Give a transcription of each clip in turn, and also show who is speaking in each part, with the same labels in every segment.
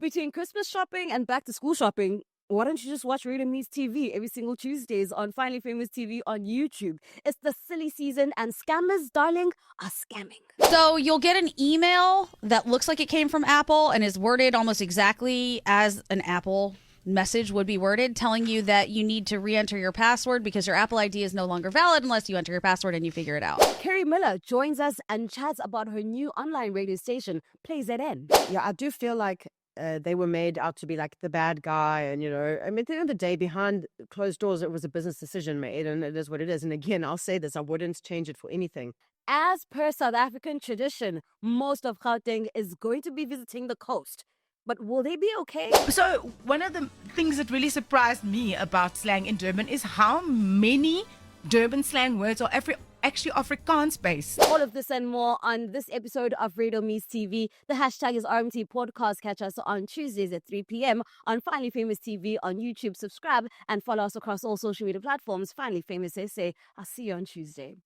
Speaker 1: Between Christmas shopping and back to school shopping, why don't you just watch Radio Meets TV every single Tuesdays on Finally Famous TV on YouTube? It's the silly season and scammers, darling, are scamming.
Speaker 2: So you'll get an email that looks like it came from Apple and is worded almost exactly as an Apple message would be worded, telling you that you need to re-enter your password because your Apple ID is no longer valid unless you enter your password and you figure it out.
Speaker 1: Keri Miller joins us and chats about her new online radio station, PLAYZN.
Speaker 3: Yeah, I do feel like they were made out to be like the bad guy. And, I mean, at the end of the day, behind closed doors, it was a business decision made, and it is what it is. And again, I'll say this, I wouldn't change it for anything.
Speaker 1: As per South African tradition, most of Gauteng is going to be visiting the coast. But will they be okay?
Speaker 4: So one of the things that really surprised me about slang in Durban is how many Durban slang words are actually Afrikaans based.
Speaker 1: All of this and more on this episode of Radio Meets TV. The hashtag is RMT Podcast. Catch us on Tuesdays at 3 p.m. on Finally Famous TV on YouTube. Subscribe and follow us across all social media platforms. Finally Famous SA. I'll see you on Tuesday.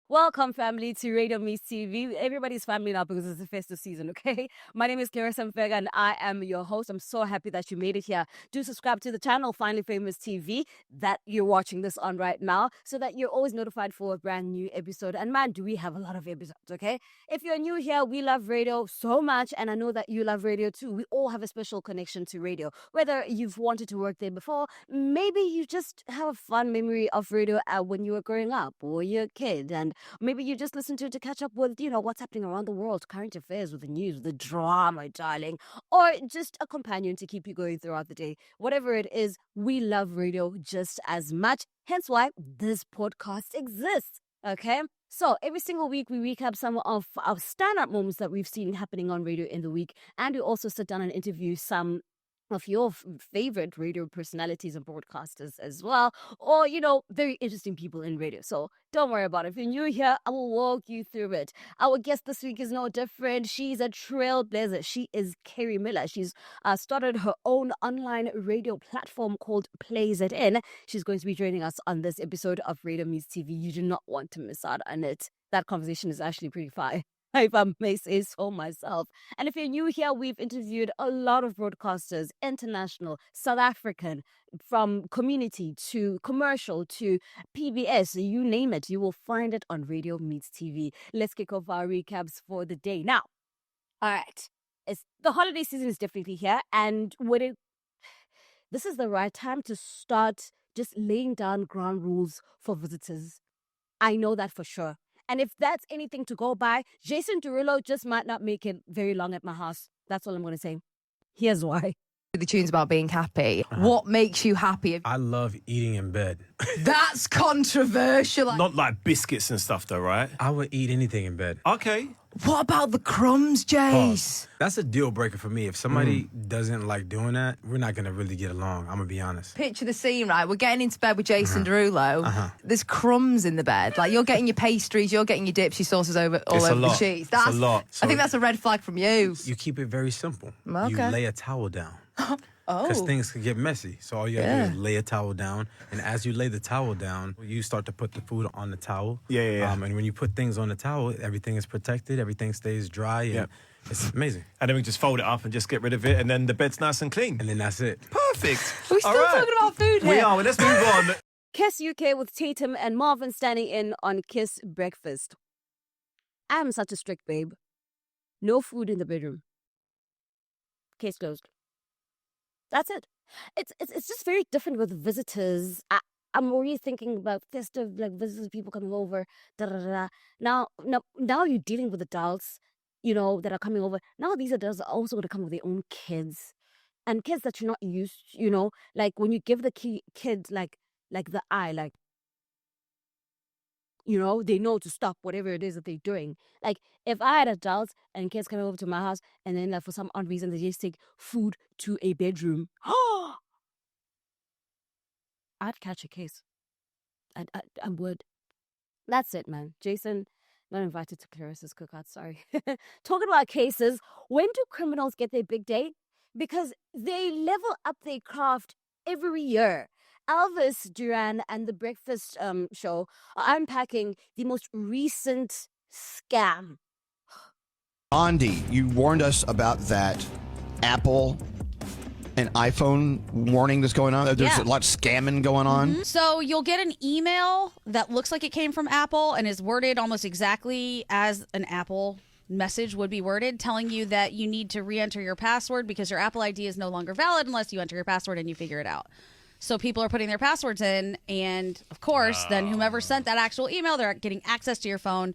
Speaker 1: Welcome, family, to Radio Meets TV. Everybody's family now because it's the festive season, okay? My name is Clarissa Mfeka and I am your host. I'm so happy that you made it here. Do subscribe to the channel, Finally Famous TV, that you're watching this on right now, so that you're always notified for a brand new episode. And man, do we have a lot of episodes, okay? If you're new here, we love radio so much, and I know that you love radio too. We all have a special connection to radio. Whether you've wanted to work there before, maybe you just have a fun memory of radio when you were growing up, or you're a kid, and maybe you just listen to it to catch up with, what's happening around the world, current affairs, with the news, with the drama, darling, or just a companion to keep you going throughout the day. Whatever it is, we love radio just as much. Hence why this podcast exists, okay? So every single week, we recap some of our stand-up moments that we've seen happening on radio in the week. And we also sit down and interview some of your favorite radio personalities and broadcasters as well, or very interesting people in radio. So don't worry about it. If you're new here, I will walk you through it. Our guest this week is no different. She's a trailblazer. She is Keri Miller. She's started her own online radio platform called PLAYZN. She's going to be joining us on this episode of Radio Meets TV. You do not want to miss out on it. That conversation is actually pretty fire, if I may say so myself. And if you're new here, we've interviewed a lot of broadcasters, international, South African, from community to commercial to PBS, you name it, you will find it on Radio Meets TV. Let's kick off our recaps for the day. Now, all right, the holiday season is definitely here, and this is the right time to start just laying down ground rules for visitors. I know that for sure. And if that's anything to go by, Jason Derulo just might not make it very long at my house. That's all I'm going to say. Here's why.
Speaker 5: The tune's about being happy. What makes you happy?
Speaker 6: I love eating in bed.
Speaker 5: That's controversial.
Speaker 7: Not like biscuits and stuff though, right?
Speaker 6: I would eat anything in bed.
Speaker 7: Okay.
Speaker 5: What about the crumbs, Jace?
Speaker 6: That's a deal breaker for me. If somebody doesn't like doing that, we're not going to really get along. I'm going to be honest.
Speaker 5: Picture the scene, right? We're getting into bed with Jason Derulo. There's crumbs in the bed. Like, you're getting your pastries, you're getting your dips, your sauces all over the cheese.
Speaker 6: It's a lot.
Speaker 5: I think that's a red flag from you.
Speaker 6: You keep it very simple.
Speaker 5: Okay.
Speaker 6: You lay a towel down. Because things can get messy. So all you gotta do is lay a towel down. And as you lay the towel down, you start to put the food on the towel.
Speaker 7: Yeah.
Speaker 6: And when you put things on the towel, everything is protected, everything stays dry. And it's amazing.
Speaker 7: And then we just fold it up and just get rid of it, and then the bed's nice and clean.
Speaker 6: And then that's it.
Speaker 7: Perfect.
Speaker 5: Are we still talking about food here?
Speaker 7: We are. Well, let's move on.
Speaker 1: Kiss UK with Tatum and Marvin standing in on Kiss Breakfast. I'm such a strict babe. No food in the bedroom. Case closed. That's it. It's just very different with visitors. I'm already thinking about festive, like visitors, people coming over. Now you're dealing with adults, that are coming over. Now these adults are also going to come with their own kids, and kids that you're not used. Like when you give the kids like the eye, like. They know to stop whatever it is that they're doing. Like, if I had adults and kids coming over to my house and then, like, for some odd reason, they just take food to a bedroom, I'd catch a case. I would. That's it, man. Jason, not invited to Clarissa's cookout, sorry. Talking about cases, when do criminals get their big day? because they level up their craft every year. Elvis Duran and the Breakfast Show are unpacking the most recent scam.
Speaker 8: Andy, you warned us about that Apple and iPhone warning that's going on. There's a lot of scamming going on.
Speaker 2: So you'll get an email that looks like it came from Apple and is worded almost exactly as an Apple message would be worded, telling you that you need to re-enter your password because your Apple ID is no longer valid unless you enter your password and you figure it out. So people are putting their passwords in, and of course, then whomever sent that actual email, they're getting access to your phone.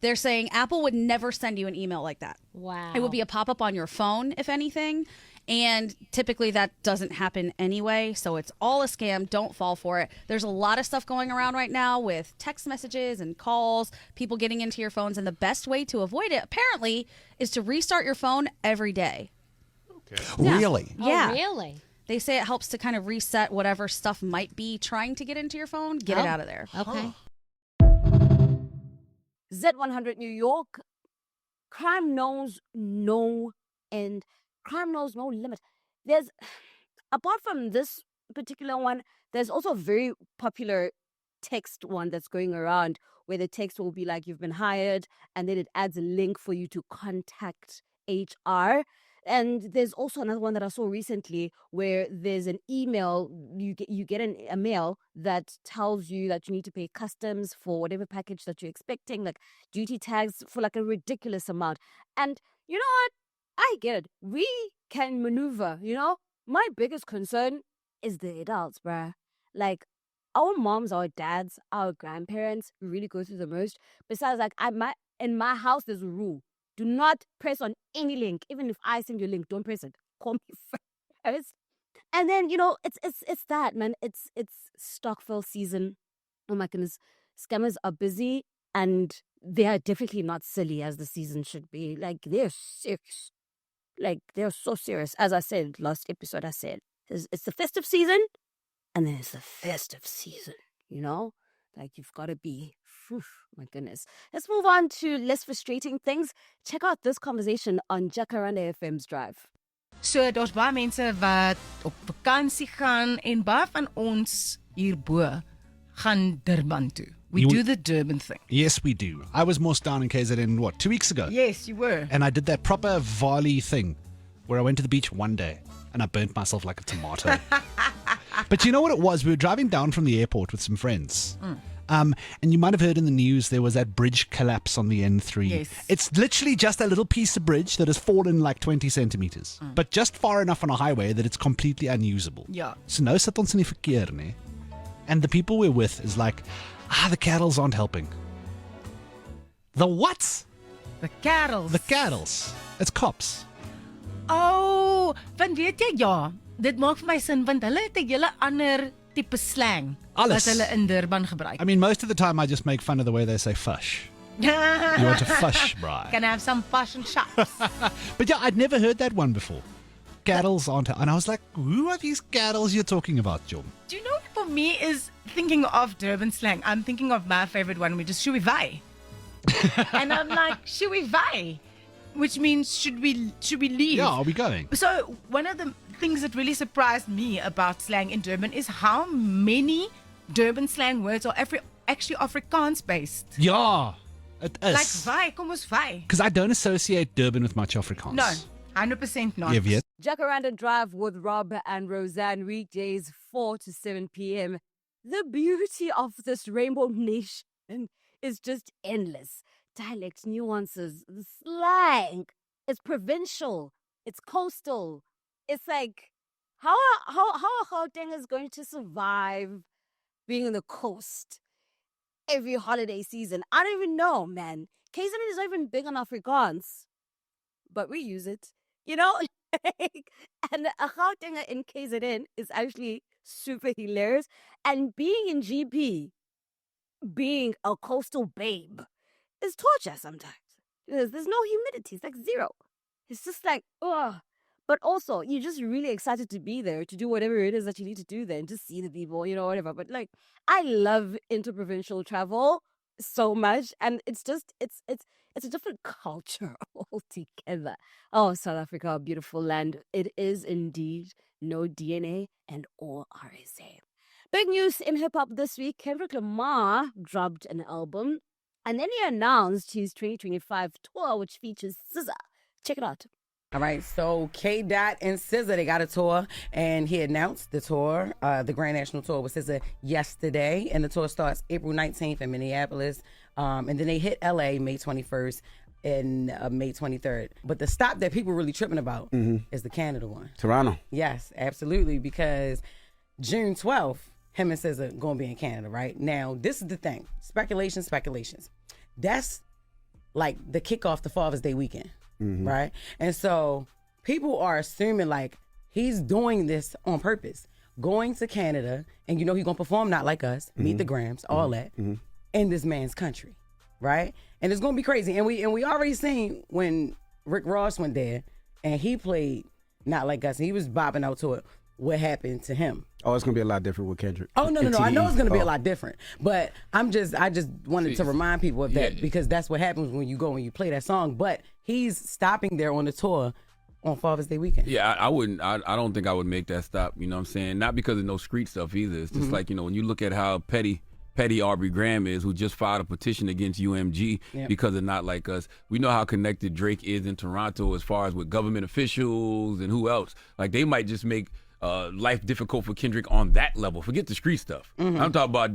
Speaker 2: They're saying Apple would never send you an email like that.
Speaker 1: Wow.
Speaker 2: It would be a pop-up on your phone, if anything. And typically that doesn't happen anyway. So it's all a scam. Don't fall for it. There's a lot of stuff going around right now with text messages and calls, people getting into your phones. And the best way to avoid it, apparently, is to restart your phone every day.
Speaker 8: Okay. Really?
Speaker 2: Yeah.
Speaker 1: Oh, really?
Speaker 2: They say it helps to kind of reset whatever stuff might be trying to get into your phone. Get it out of there.
Speaker 1: Okay. Z100 New York. Crime knows no end. Crime knows no limit. There's, apart from this particular one, there's also a very popular text one that's going around where the text will be like, you've been hired, and then it adds a link for you to contact HR. And there's also another one that I saw recently where there's an email, you get a mail that tells you that you need to pay customs for whatever package that you're expecting, like duty tags for like a ridiculous amount. And you know what? I get it. We can maneuver, you know? My biggest concern is the adults, bruh. Like, our moms, our dads, our grandparents really go through the most. Besides, like, in my house, there's a rule. Do not press on any link. Even if I send you a link, don't press it. Call me first. And then, you know, it's that, man. It's stockfill season. Oh my goodness. Scammers are busy, and they are definitely not silly as the season should be. Like, they're serious. Like, they're so serious. As I said last episode, I said, it's the festive season, and then it's the festive season, you know? Like, you've got to be, my goodness. Let's move on to less frustrating things. Check out this conversation on Jacaranda FM's Drive.
Speaker 4: So daar's baie mense wat op vakansie gaan en baie van ons hierbo gaan Durban toe. We do the Durban thing.
Speaker 9: Yes, we do. I was most down in KZN, 2 weeks ago?
Speaker 4: Yes, you were.
Speaker 9: And I did that proper Vali thing where I went to the beach one day and I burnt myself like a tomato. But you know what it was? We were driving down from the airport with some friends. And you might have heard in the news there was that bridge collapse on the N3.
Speaker 4: Yes.
Speaker 9: It's literally just a little piece of bridge that has fallen like 20 centimeters. But just far enough on a highway that it's completely unusable.
Speaker 4: Ja.
Speaker 9: So nou sit ons in die verkeer, nee? And the people we're with is like, the cattles aren't helping. The what?
Speaker 4: The cattles.
Speaker 9: The cattles. It's cops.
Speaker 4: Oh, want weet jy, ja, dit maak vir my sin, want hulle het 'n hele ander tipe slang
Speaker 9: Alles.
Speaker 4: wat hulle in Durban gebruik.
Speaker 9: I mean, most of the time I just make fun of the way they say fush. You want to fush, Brian?
Speaker 4: Can I have some fashion shops?
Speaker 9: But yeah, I'd never heard that one before. Cattles aren't... And I was like, who are these cattles you're talking about, John?
Speaker 4: Do you know what for me is thinking of Durban slang? I'm thinking of my favorite one, which is "Shuwi vai," and I'm like, "Shuwi vai," which means should we leave?
Speaker 9: Yeah, are we going?
Speaker 4: So one of the things that really surprised me about slang in Durban is how many Durban slang words are actually Afrikaans based.
Speaker 9: Yeah, it is.
Speaker 4: Like vai, kom ons vai.
Speaker 9: Because I don't associate Durban with much Afrikaans.
Speaker 4: No, 100% not.
Speaker 9: Have you?
Speaker 1: Jacaranda Drive with Rob and Roseanne, weekdays 4 to 7 p.m. The beauty of this rainbow nation is just endless. Dialect, nuances, the slang. It's provincial. It's coastal. It's like, how are Gautengers going to survive being on the coast every holiday season? I don't even know, man. KZN is not even big on Afrikaans, but we use it. You know? And a Gautenger in KZN is actually super hilarious. And being in GP, being a coastal babe, is torture sometimes. There's no humidity. It's like zero. It's just like, ugh. But also, you're just really excited to be there, to do whatever it is that you need to do there, and just see the people, you know, whatever. But like, I love interprovincial travel. so much, and it's a different culture altogether. Oh, South Africa, a beautiful land. It is indeed. No DNA and all RSA. Big news in hip hop this week. Kendrick Lamar dropped an album, and then he announced his 2025 tour, which features SZA. Check it out.
Speaker 10: All right, so K. Dot and SZA, they got a tour, and he announced the tour, the Grand National Tour with SZA yesterday, and the tour starts April 19th in Minneapolis, and then they hit LA May 21st and May 23rd. But the stop that people really tripping about is the Canada one.
Speaker 11: Toronto.
Speaker 10: Yes, absolutely, because June 12th, him and SZA going to be in Canada, right? Now, this is the thing. Speculations. That's like the kickoff to Father's Day weekend. Right? And so people are assuming like he's doing this on purpose, going to Canada, and he's going to perform Not Like Us, Meet the Grams, all that, in this man's country, right? And it's going to be crazy. And we already seen when Rick Ross went there and he played Not Like Us, and he was bopping out to it, what happened to him.
Speaker 11: Oh, it's going to be a lot different with Kendrick.
Speaker 10: Oh, no. I know it's going to be a lot different. But I just wanted to remind people of that because that's what happens when you go and you play that song. But he's stopping there on the tour on Father's Day weekend.
Speaker 12: Yeah, I wouldn't. I don't think I would make that stop. You know what I'm saying? Not because of no street stuff either. It's just like, when you look at how petty Aubrey Graham is, who just filed a petition against UMG because of Not Like Us. We know how connected Drake is in Toronto as far as with government officials and who else. Like, they might just make life difficult for Kendrick on that level. Forget the street stuff. I'm talking about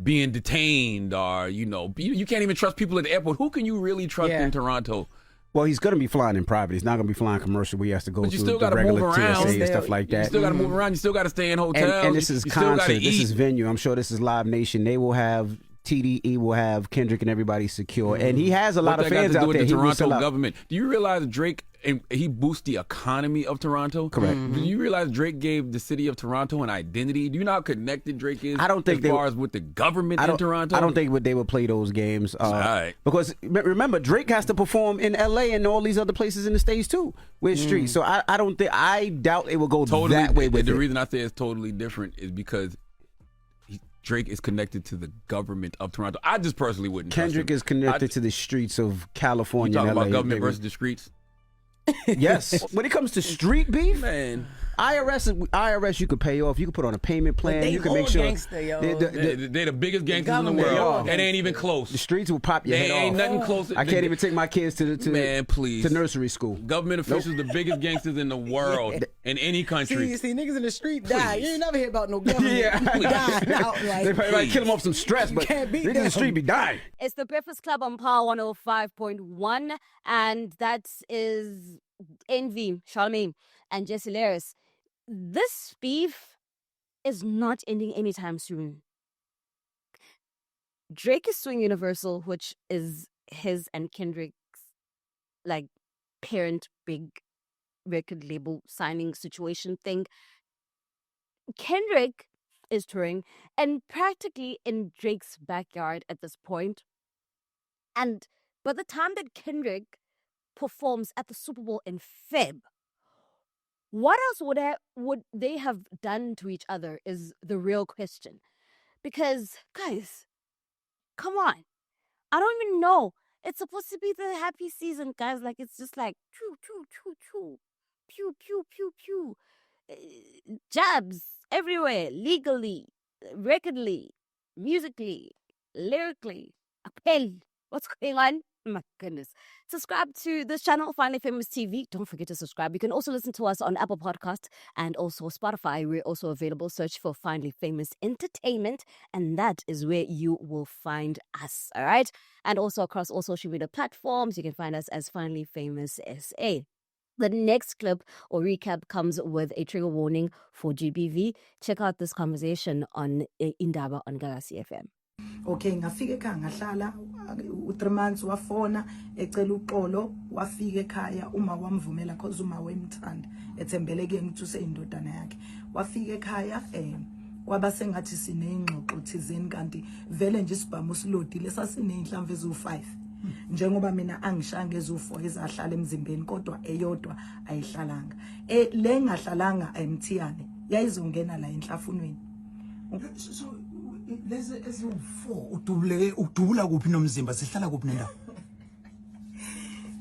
Speaker 12: being detained or, you can't even trust people at the airport. Who can you really trust in Toronto?
Speaker 11: Well, he's going to be flying in private. He's not going to be flying commercial where he has to go
Speaker 12: But you
Speaker 11: through
Speaker 12: still
Speaker 11: the
Speaker 12: gotta
Speaker 11: regular
Speaker 12: move around.
Speaker 11: TSA and stuff like that.
Speaker 12: You still got to move around. You still got to stay in hotels.
Speaker 11: And this is
Speaker 12: you still gotta
Speaker 11: concert. This
Speaker 12: eat.
Speaker 11: is venue. I'm sure this is Live Nation. They will have TDE will have Kendrick and everybody secure. And he has a lot of fans out there.
Speaker 12: The Toronto government. Do you realize Drake, he boosts the economy of Toronto?
Speaker 11: Correct.
Speaker 12: Do you realize Drake gave the city of Toronto an identity? Do you know how connected Drake is
Speaker 11: I don't think
Speaker 12: as far as with the government in Toronto?
Speaker 11: I don't think they would play those games.
Speaker 12: All right.
Speaker 11: Because remember, Drake has to perform in LA and all these other places in the States too with streets. So I doubt it will go that way with
Speaker 12: the
Speaker 11: it.
Speaker 12: reason I say it's totally different is because Drake is connected to the government of Toronto. I just personally wouldn't
Speaker 11: Kendrick
Speaker 12: trust him.
Speaker 11: is connected to the streets of California.
Speaker 12: You talking
Speaker 11: and LA,
Speaker 12: about government versus the streets?
Speaker 11: Yes. When it comes to street beef,
Speaker 12: man,
Speaker 11: IRS you could pay off. You could put on a payment plan. You can make sure
Speaker 10: gangster, yo.
Speaker 12: They're the biggest gangsters in the world. It ain't even close.
Speaker 11: The streets will pop your head off.
Speaker 12: Ain't nothing close.
Speaker 11: I can't even take my kids to
Speaker 12: man, please.
Speaker 11: to nursery school.
Speaker 12: Government officials, the biggest gangsters in the world, in any country.
Speaker 10: See, niggas in the street die. You ain't never hear about no government. Die outright.
Speaker 11: They probably might kill them off some stress, but niggas in the street be dying.
Speaker 1: It's the Breakfast Club on Power 105.1, and that is Envy, Charlamagne, and Jesse Laris. This beef is not ending anytime soon. Drake is suing Universal, which is his and Kendrick's parent big record label signing situation thing. Kendrick is touring and practically in Drake's backyard at this point. And by the time that Kendrick performs at the Super Bowl in Feb, what else would they have done to each other is the real question. Because, guys, come on. I don't even know. It's supposed to be the happy season, guys. Like, it's just like, choo, choo, choo, choo. Pew, pew, pew, pew. Jabs everywhere, legally, recordly, musically, lyrically. Appel. What's going on? My goodness. Subscribe to this channel, Finally Famous TV. Don't forget to subscribe. You can also listen to us on Apple Podcasts and also Spotify. We're also available. Search for Finally Famous Entertainment, and that is where you will find us. All right. And also across all social media platforms, you can find us as Finally Famous SA. The next clip or recap comes with a trigger warning for GBV. Check out this conversation on Indaba on Gagasi FM.
Speaker 13: Okay, ngafika ekhaya ngahlala u3 months wafona ecela uxolo wafika ekhaya uma wamvumela cause uma wemthanda ethembele ke ngithi useyindodana yakhe wafika ekhaya kwaba sengathi sinengxoxo thizeni kanti vele nje sibhamu usilodile sasineyinhlamvu ezu5 njengoba mina angishanga ezu4 ezahlala emzimbeni kodwa eyodwa ayihlalanga le ngahlalanga emthiyane yayizongena la enhlafunweni. lezi eziwu-4 udubula kuphi nomzimba sihlala kuphi nendawo?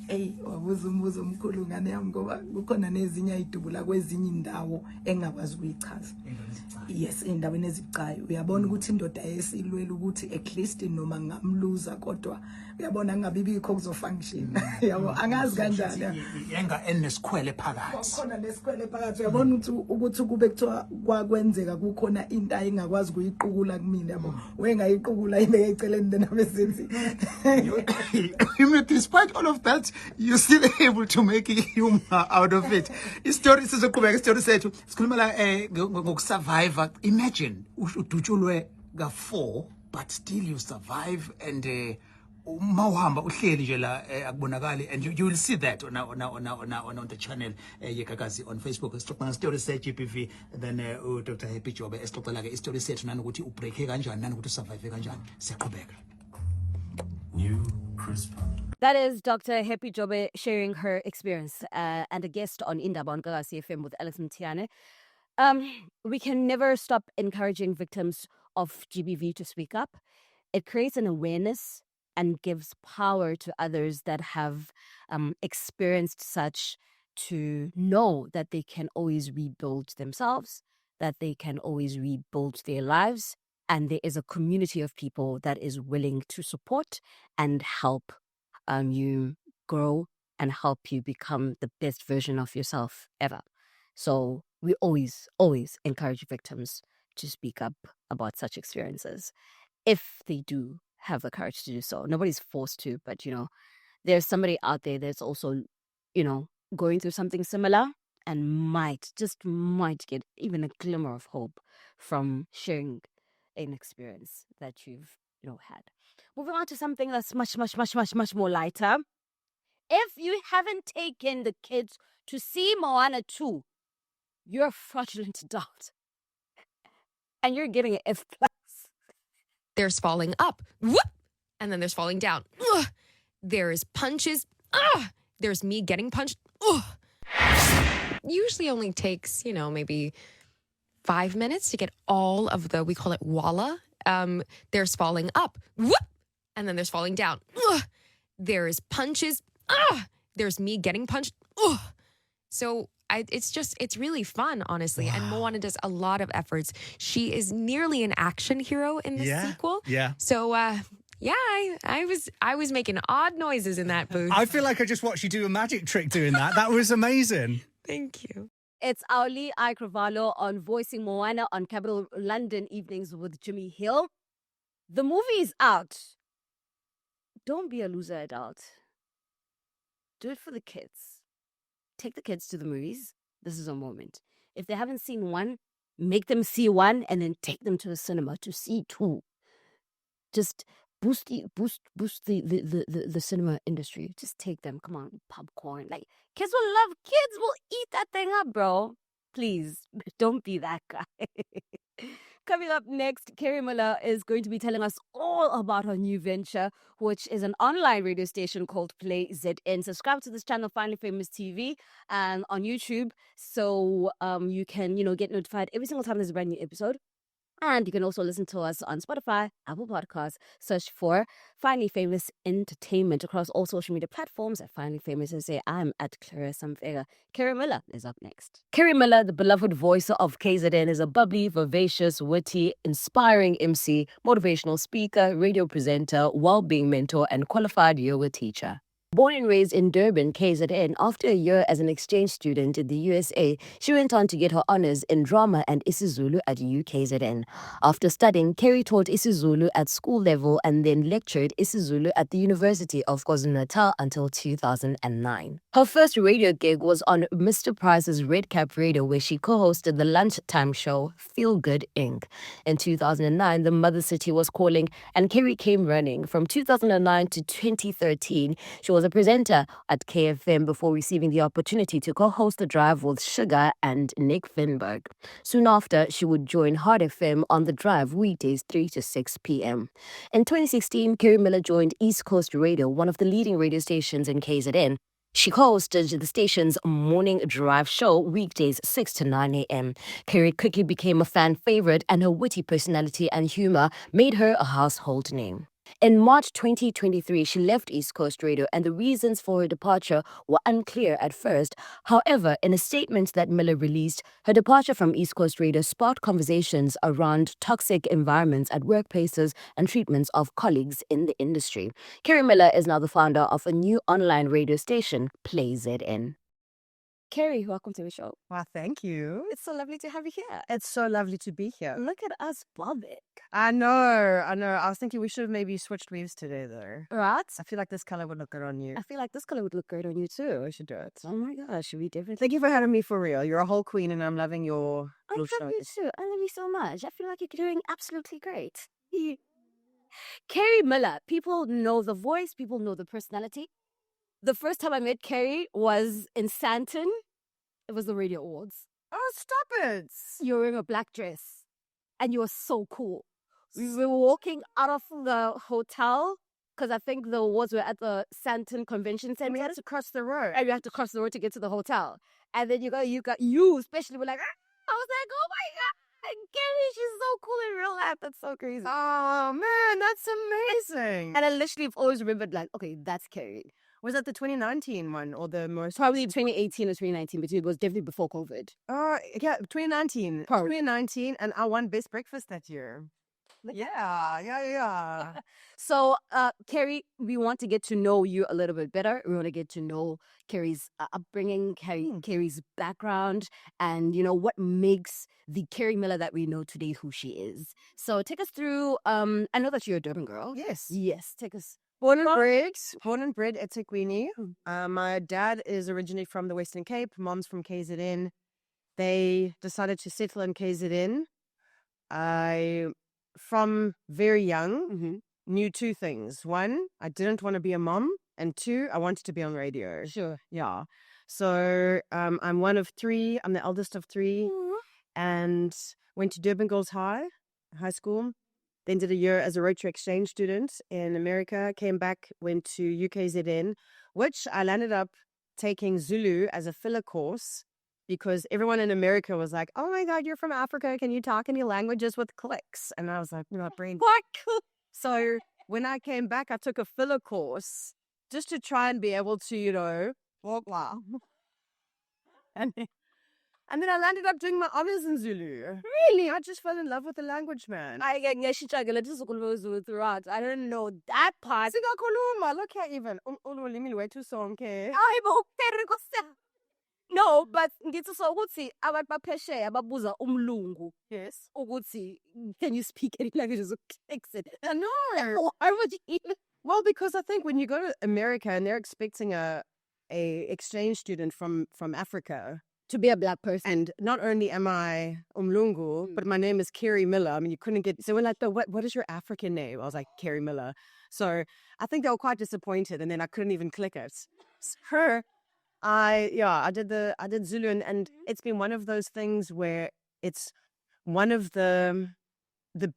Speaker 13: Eyi, wabuza umbuzo omkhulu ngane yami ngoba kukhona nezinye ayidubula kwezinye indawo engakwazi ukuyichaza. Yes, endaweni ezibucayi. Uyabona ukuthi indoda yesilwela ukuthi at least noma ngamluza kodwa uyabona ngabibikho kuzofunction. Yabo angazi kanjani.
Speaker 14: Yenga enesikhwele phakathi.
Speaker 13: Khona lesikhwele phakathi uyabona ukuthi kube kuthiwa kwakwenzeka kukhona into ayingakwazi ukuyiqukula kumina yabo. Wengayiqukula ibeke eceleni lena besenzi.
Speaker 14: Despite all of that, you're still able to make humor out of it. Istory sizoqhubeka istory sethu. Sikhuluma la ngokusurvive. Imagine udutshulwe ka4 but still you survive and mawuhamba uhleli nje la akubonakali and you will see that on the channel Gagasi on Facebook. Sixoxa story set GPV then Dr. Happy Jobe esixoxela ke istory sethu nanokuthi ubreak kanjani nanokuthi usurvive kanjani. Siyaqhubeka.
Speaker 1: New CRISPR. That is Dr. Happy Jobe sharing her experience and a guest on Indaba on Gagasi FM with Alex Mtiane. We can never stop encouraging victims of GBV to speak up. It creates an awareness and gives power to others that have experienced such to know that they can always rebuild themselves, that they can always rebuild their lives, and there is a community of people that is willing to support and help you grow and help you become the best version of yourself ever. So we always encourage victims to speak up about such experiences if they do have the courage to do so. Nobody's forced to, but there's somebody out there that's also, going through something similar and might get even a glimmer of hope from sharing an experience that you've had. Moving on to something that's much more lighter. If you haven't taken the kids to see Moana 2, you're a fraudulent adult. And you're getting an F+.
Speaker 15: There's falling up. Whoop! And then there's falling down. Ugh. There's punches. Ugh. There's me getting punched. Ugh. Usually only takes, maybe 5 minutes to get all of we call it walla. There's falling up. Whoop! And then there's falling down. Ugh. There's punches. Ugh. There's me getting punched. Ugh. So it's really fun, honestly. Wow. And Moana does a lot of efforts. She is nearly an action hero in the sequel.
Speaker 16: Yeah.
Speaker 15: So, I was making odd noises in that booth.
Speaker 16: I feel like I just watched you do a magic trick doing that. That was amazing.
Speaker 15: Thank you.
Speaker 1: It's Auli Aikravalo on voicing Moana on Capital London Evenings with Jimmy Hill. The movie is out. Don't be a loser adult. Do it for the kids. Take the kids to the movies. This is a moment. If they haven't seen one, make them see one and then take them to the cinema to see two. Just boost the cinema industry. Just take them. Come on, popcorn. Like, kids will eat that thing up, bro. Please, don't be that guy. Coming up next, Keri Miller is going to be telling us all about her new venture, which is an online radio station called PLAYZN. Subscribe to this channel, Finally Famous TV, and on YouTube, so you can, get notified every single time there's a brand new episode. And you can also listen to us on Spotify, Apple Podcasts. Search for Finally Famous Entertainment across all social media platforms at Finally Famous SA. I'm at Clarissa Mfeka. Keri Miller is up next. Keri Miller, the beloved voice of KZN, is a bubbly, vivacious, witty, inspiring MC, motivational speaker, radio presenter, well-being mentor, and qualified yoga teacher. Born and raised in Durban, KZN, after a year as an exchange student in the USA, she went on to get her honors in drama and isiZulu at UKZN. After studying, Keri taught isiZulu at school level and then lectured isiZulu at the University of KwaZulu-Natal until 2009. Her first radio gig was on Mr. Price's Red Cap Radio, where she co-hosted the lunchtime show Feel Good Inc. In 2009, the Mother City was calling, and Keri came running. From 2009 to 2013, she was a presenter at KFM before receiving the opportunity to co-host The Drive with Sugar and Nick Finberg. Soon after, she would join Hard FM on The Drive weekdays 3 to 6 p.m. In 2016, Keri Miller joined East Coast Radio, one of the leading radio stations in KZN. She hosted the station's morning drive show weekdays 6 to 9 a.m. Keri quickly became a fan favorite, and her witty personality and humor made her a household name. In March 2023, she left East Coast Radio, and the reasons for her departure were unclear at first. However, in a statement that Miller released, her departure from East Coast Radio sparked conversations around toxic environments at workplaces and treatments of colleagues in the industry. Keri Miller is now the founder of a new online radio station, PLAYZN. Keri, welcome to the show.
Speaker 3: Well, thank you.
Speaker 1: It's so lovely to have you here.
Speaker 3: It's so lovely to be here.
Speaker 1: Look at us bobbing.
Speaker 3: I know. I was thinking we should have maybe switched weaves today, though.
Speaker 1: Right?
Speaker 3: I feel like this color would look good on you.
Speaker 1: I feel like this color would look great on you too.
Speaker 3: We should do it.
Speaker 1: Oh my gosh, we definitely.
Speaker 3: Thank you for having me for real. You're a whole queen, and I'm loving your
Speaker 1: I
Speaker 3: blue
Speaker 1: love you
Speaker 3: shows.
Speaker 1: too. I love you so much. I feel like you're doing absolutely great. Keri Miller. People know the voice. People know the personality. The first time I met Keri was in Santon. It was the Radio Awards.
Speaker 3: Oh, stop it.
Speaker 1: You were wearing a black dress. And you were so cool. We were walking out of the hotel because I think the awards were at the Santon Convention Center.
Speaker 3: We had to cross the road.
Speaker 1: And you had to cross the road to get to the hotel. And then you especially were like, I was like, oh my God, Keri, she's so cool in real life. That's so crazy.
Speaker 3: Oh, man, that's amazing.
Speaker 1: And I literally have always remembered, like, okay, that's Keri.
Speaker 3: Was that the 2019 one or the most?
Speaker 1: Probably 2018 or 2019, but it was definitely before COVID.
Speaker 3: Oh, yeah, 2019.
Speaker 1: Probably.
Speaker 3: 2019, and I won Best Breakfast that year. Yeah.
Speaker 1: So, Keri, we want to get to know you a little bit better. We want to get to know Keri's upbringing, Keri's background, and, what makes the Keri Miller that we know today who she is. So take us through, I know that you're a Durban girl.
Speaker 3: Yes.
Speaker 1: Yes, take us.
Speaker 3: Born and bred at Tekwini. My dad is originally from the Western Cape. Mom's from KZN. They decided to settle in KZN. I, from very young, knew two things. One, I didn't want to be a mom. And two, I wanted to be on radio.
Speaker 1: Sure.
Speaker 3: Yeah. So I'm one of three. I'm the eldest of three. And went to Durban Girls High School. Then did a year as a Rotary exchange student in America, came back, went to UKZN, which I landed up taking Zulu as a filler course because everyone in America was like, oh my God, you're from Africa. Can you talk any languages with clicks? And I was like, my brain. So when I came back, I took a filler course just to try and be able to, wow. And then I landed up doing my honors in Zulu. Really? I just fell in love with the language, man.
Speaker 1: I didn't know that part.
Speaker 3: Look at even.
Speaker 1: No, but ngithi so ukuthi abantu baphesheya babuza umlungu.
Speaker 3: Yes.
Speaker 1: Ukuthi can you speak any languages of exit?
Speaker 3: No.
Speaker 1: Why would you even?
Speaker 3: Well, because I think when you go to America and they're expecting a exchange student from Africa
Speaker 1: to be a black person.
Speaker 3: And not only am I Umlungu, but my name is Keri Miller. I mean, you couldn't get... So we're like, what is your African name? I was like, Keri Miller. So I think they were quite disappointed, and then I couldn't even click it. I did Zulu, and it's been one of those things where it's one of the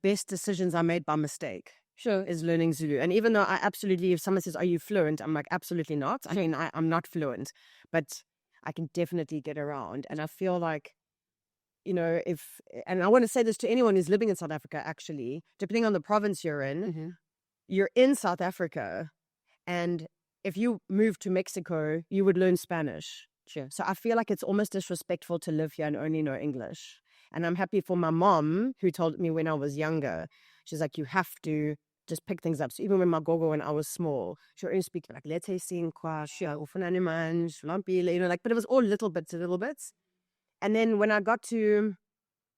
Speaker 3: best decisions I made by mistake.
Speaker 1: Sure.
Speaker 3: Is learning Zulu. And even though I absolutely, if someone says, are you fluent? I'm like, absolutely not. I mean, I'm not fluent, but I can definitely get around. And I feel like, and I want to say this to anyone who's living in South Africa, actually, depending on the province you're in, you're in South Africa. And if you move to Mexico, you would learn Spanish.
Speaker 1: Sure.
Speaker 3: So I feel like it's almost disrespectful to live here and only know English. And I'm happy for my mom, who told me when I was younger, she's like, you have to just pick things up. So even when my gogo, when I was small, she would only speak like, let's say, but it was all little bits. And then when I got to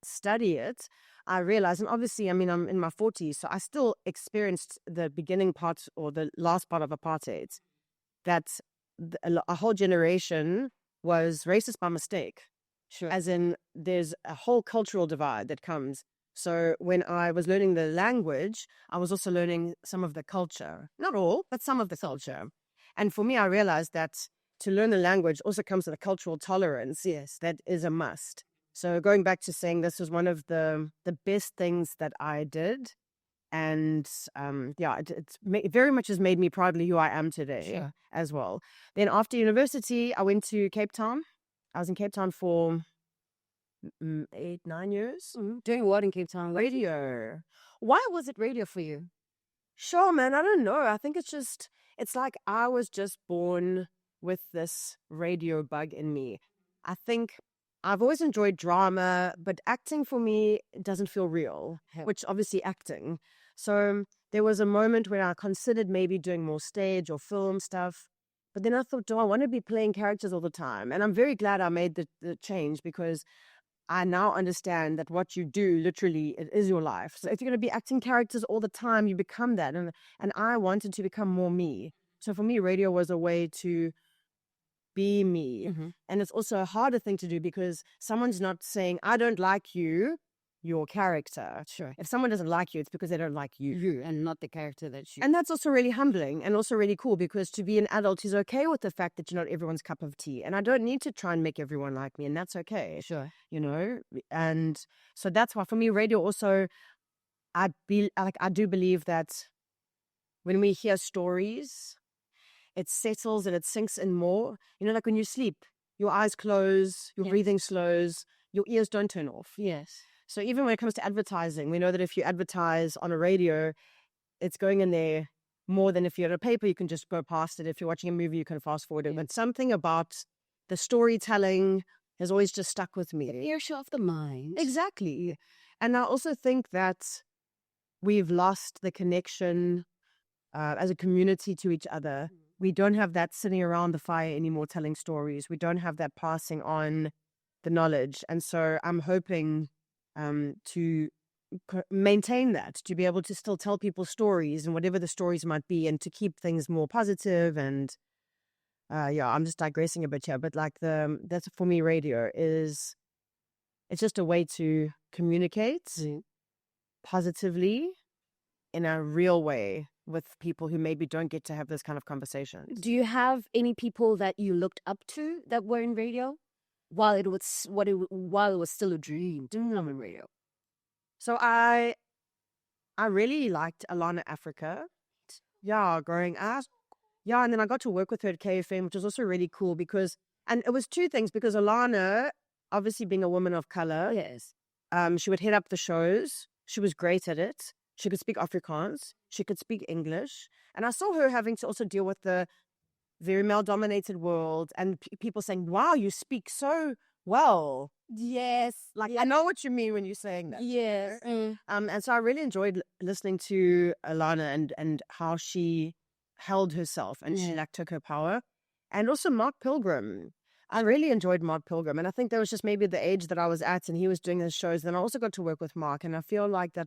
Speaker 3: study it, I realized, and obviously, I mean, I'm in my 40s, so I still experienced the beginning part or the last part of apartheid, that a whole generation was racist by mistake.
Speaker 1: Sure.
Speaker 3: As in, there's a whole cultural divide that comes. So when I was learning the language, I was also learning some of the culture. Not all, but some of the culture. And for me, I realized that to learn the language also comes with a cultural tolerance.
Speaker 1: Yes.
Speaker 3: That is a must. So going back to saying this was one of the best things that I did, And very much has made me proudly who I am today as well. Then after university, I went to Cape Town. I was in Cape Town for 8-9 years.
Speaker 1: Doing what in Cape Town?
Speaker 3: Radio.
Speaker 1: Why was it radio for you?
Speaker 3: Sure, man. I don't know. I think it's like I was just born with this radio bug in me. I think I've always enjoyed drama, but acting for me doesn't feel real, which obviously acting. So there was a moment where I considered maybe doing more stage or film stuff. But then I thought, do I want to be playing characters all the time? And I'm very glad I made the change, because I now understand that what you do, literally, it is your life. So if you're going to be acting characters all the time, you become that. And I wanted to become more me. So for me, radio was a way to be me. And it's also a harder thing to do, because someone's not saying, I don't like you, your character.
Speaker 1: Sure.
Speaker 3: If someone doesn't like you, it's because they don't like you.
Speaker 1: And not the character that you...
Speaker 3: And that's also really humbling and also really cool, because to be an adult is okay with the fact that you're not everyone's cup of tea. And I don't need to try and make everyone like me, and that's okay.
Speaker 1: Sure.
Speaker 3: You know? And so that's why for me, radio also, I do believe that when we hear stories, it settles and it sinks in more. You know, like when you sleep, your eyes close, your breathing slows, your ears don't turn off.
Speaker 1: Yes.
Speaker 3: So even when it comes to advertising, we know that if you advertise on a radio, it's going in there more than if you're at a paper, you can just go past it. If you're watching a movie, you can fast forward it. But something about the storytelling has always just stuck with me.
Speaker 1: The earshot of the mind.
Speaker 3: Exactly. And I also think that we've lost the connection as a community to each other. We don't have that sitting around the fire anymore telling stories. We don't have that passing on the knowledge. And so I'm hoping to maintain that, to be able to still tell people stories and whatever the stories might be, and to keep things more positive. And I'm just digressing a bit here, but like that's for me, radio it's just a way to communicate positively in a real way with people who maybe don't get to have this kind of conversations.
Speaker 1: Do you have any people that you looked up to that were in radio while it was still a dream doing them in radio?
Speaker 3: So I really liked Alana Africa. Yeah, growing up. Yeah, and then I got to work with her at KFM, which was also really cool and it was two things, because Alana, obviously being a woman of color, she would head up the shows. She was great at it. She could speak Afrikaans. She could speak English. And I saw her having to also deal with the very male-dominated world, and people saying, wow, you speak so well.
Speaker 1: Yes.
Speaker 3: Like, I know what you mean when you're saying that.
Speaker 1: Yes.
Speaker 3: And so I really enjoyed listening to Alana and how she held herself and she took her power. And also Mark Pilgrim. I really enjoyed Mark Pilgrim. And I think that was just maybe the age that I was at, and he was doing his shows. Then I also got to work with Mark, and I feel like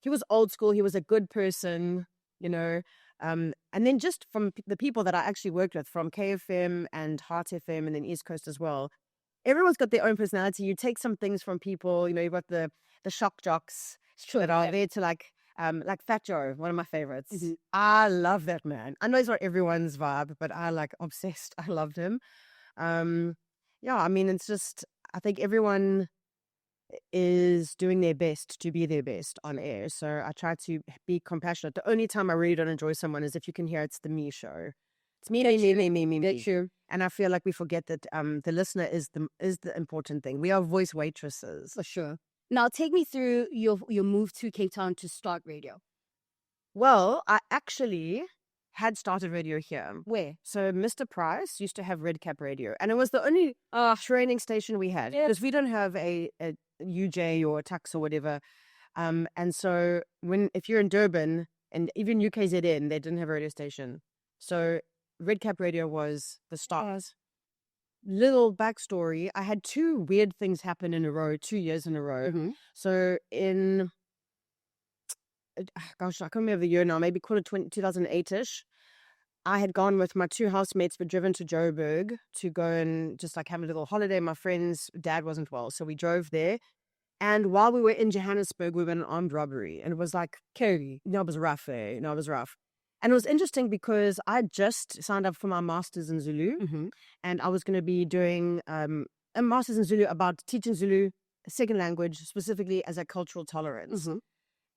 Speaker 3: he was old school. He was a good person, you know. And then just from the people that I actually worked with, from KFM and Heart FM and then East Coast as well, everyone's got their own personality. You take some things from people, you know, you've got the shock jocks that are there to like Fat Joe, one of my favorites. I love that man. I know he's not everyone's vibe, but I obsessed. I loved him. I mean, it's just, I think everyone is doing their best to be their best on air. So I try to be compassionate. The only time I really don't enjoy someone is if you can hear it's the me show. It's me.
Speaker 1: That's true.
Speaker 3: And I feel like we forget that the listener is the important thing. We are voice waitresses.
Speaker 1: For sure. Now take me through your move to Cape Town to start radio.
Speaker 3: Well, I actually had started radio here.
Speaker 1: Where?
Speaker 3: So Mr. Price used to have Red Cap Radio, and it was the only training station we had, because we don't have a UJ or a Tux or whatever. And so if you're in Durban, and even UKZN, they didn't have a radio station. So Red Cap Radio was the start. Little backstory, I had two weird things happen in a row, 2 years in a row. So in, gosh, I can't remember the year now, maybe 2008-ish, I had gone with my two housemates, were driven to Joburg to go and just like have a little holiday. My friend's dad wasn't well, so we drove there. And while we were in Johannesburg, we were in an armed robbery. And it was like, Keri, it was rough, eh? No, it was rough. And it was interesting because I just signed up for my master's in Zulu. And I was going to be doing a master's in Zulu about teaching Zulu, a second language, specifically as a cultural tolerance.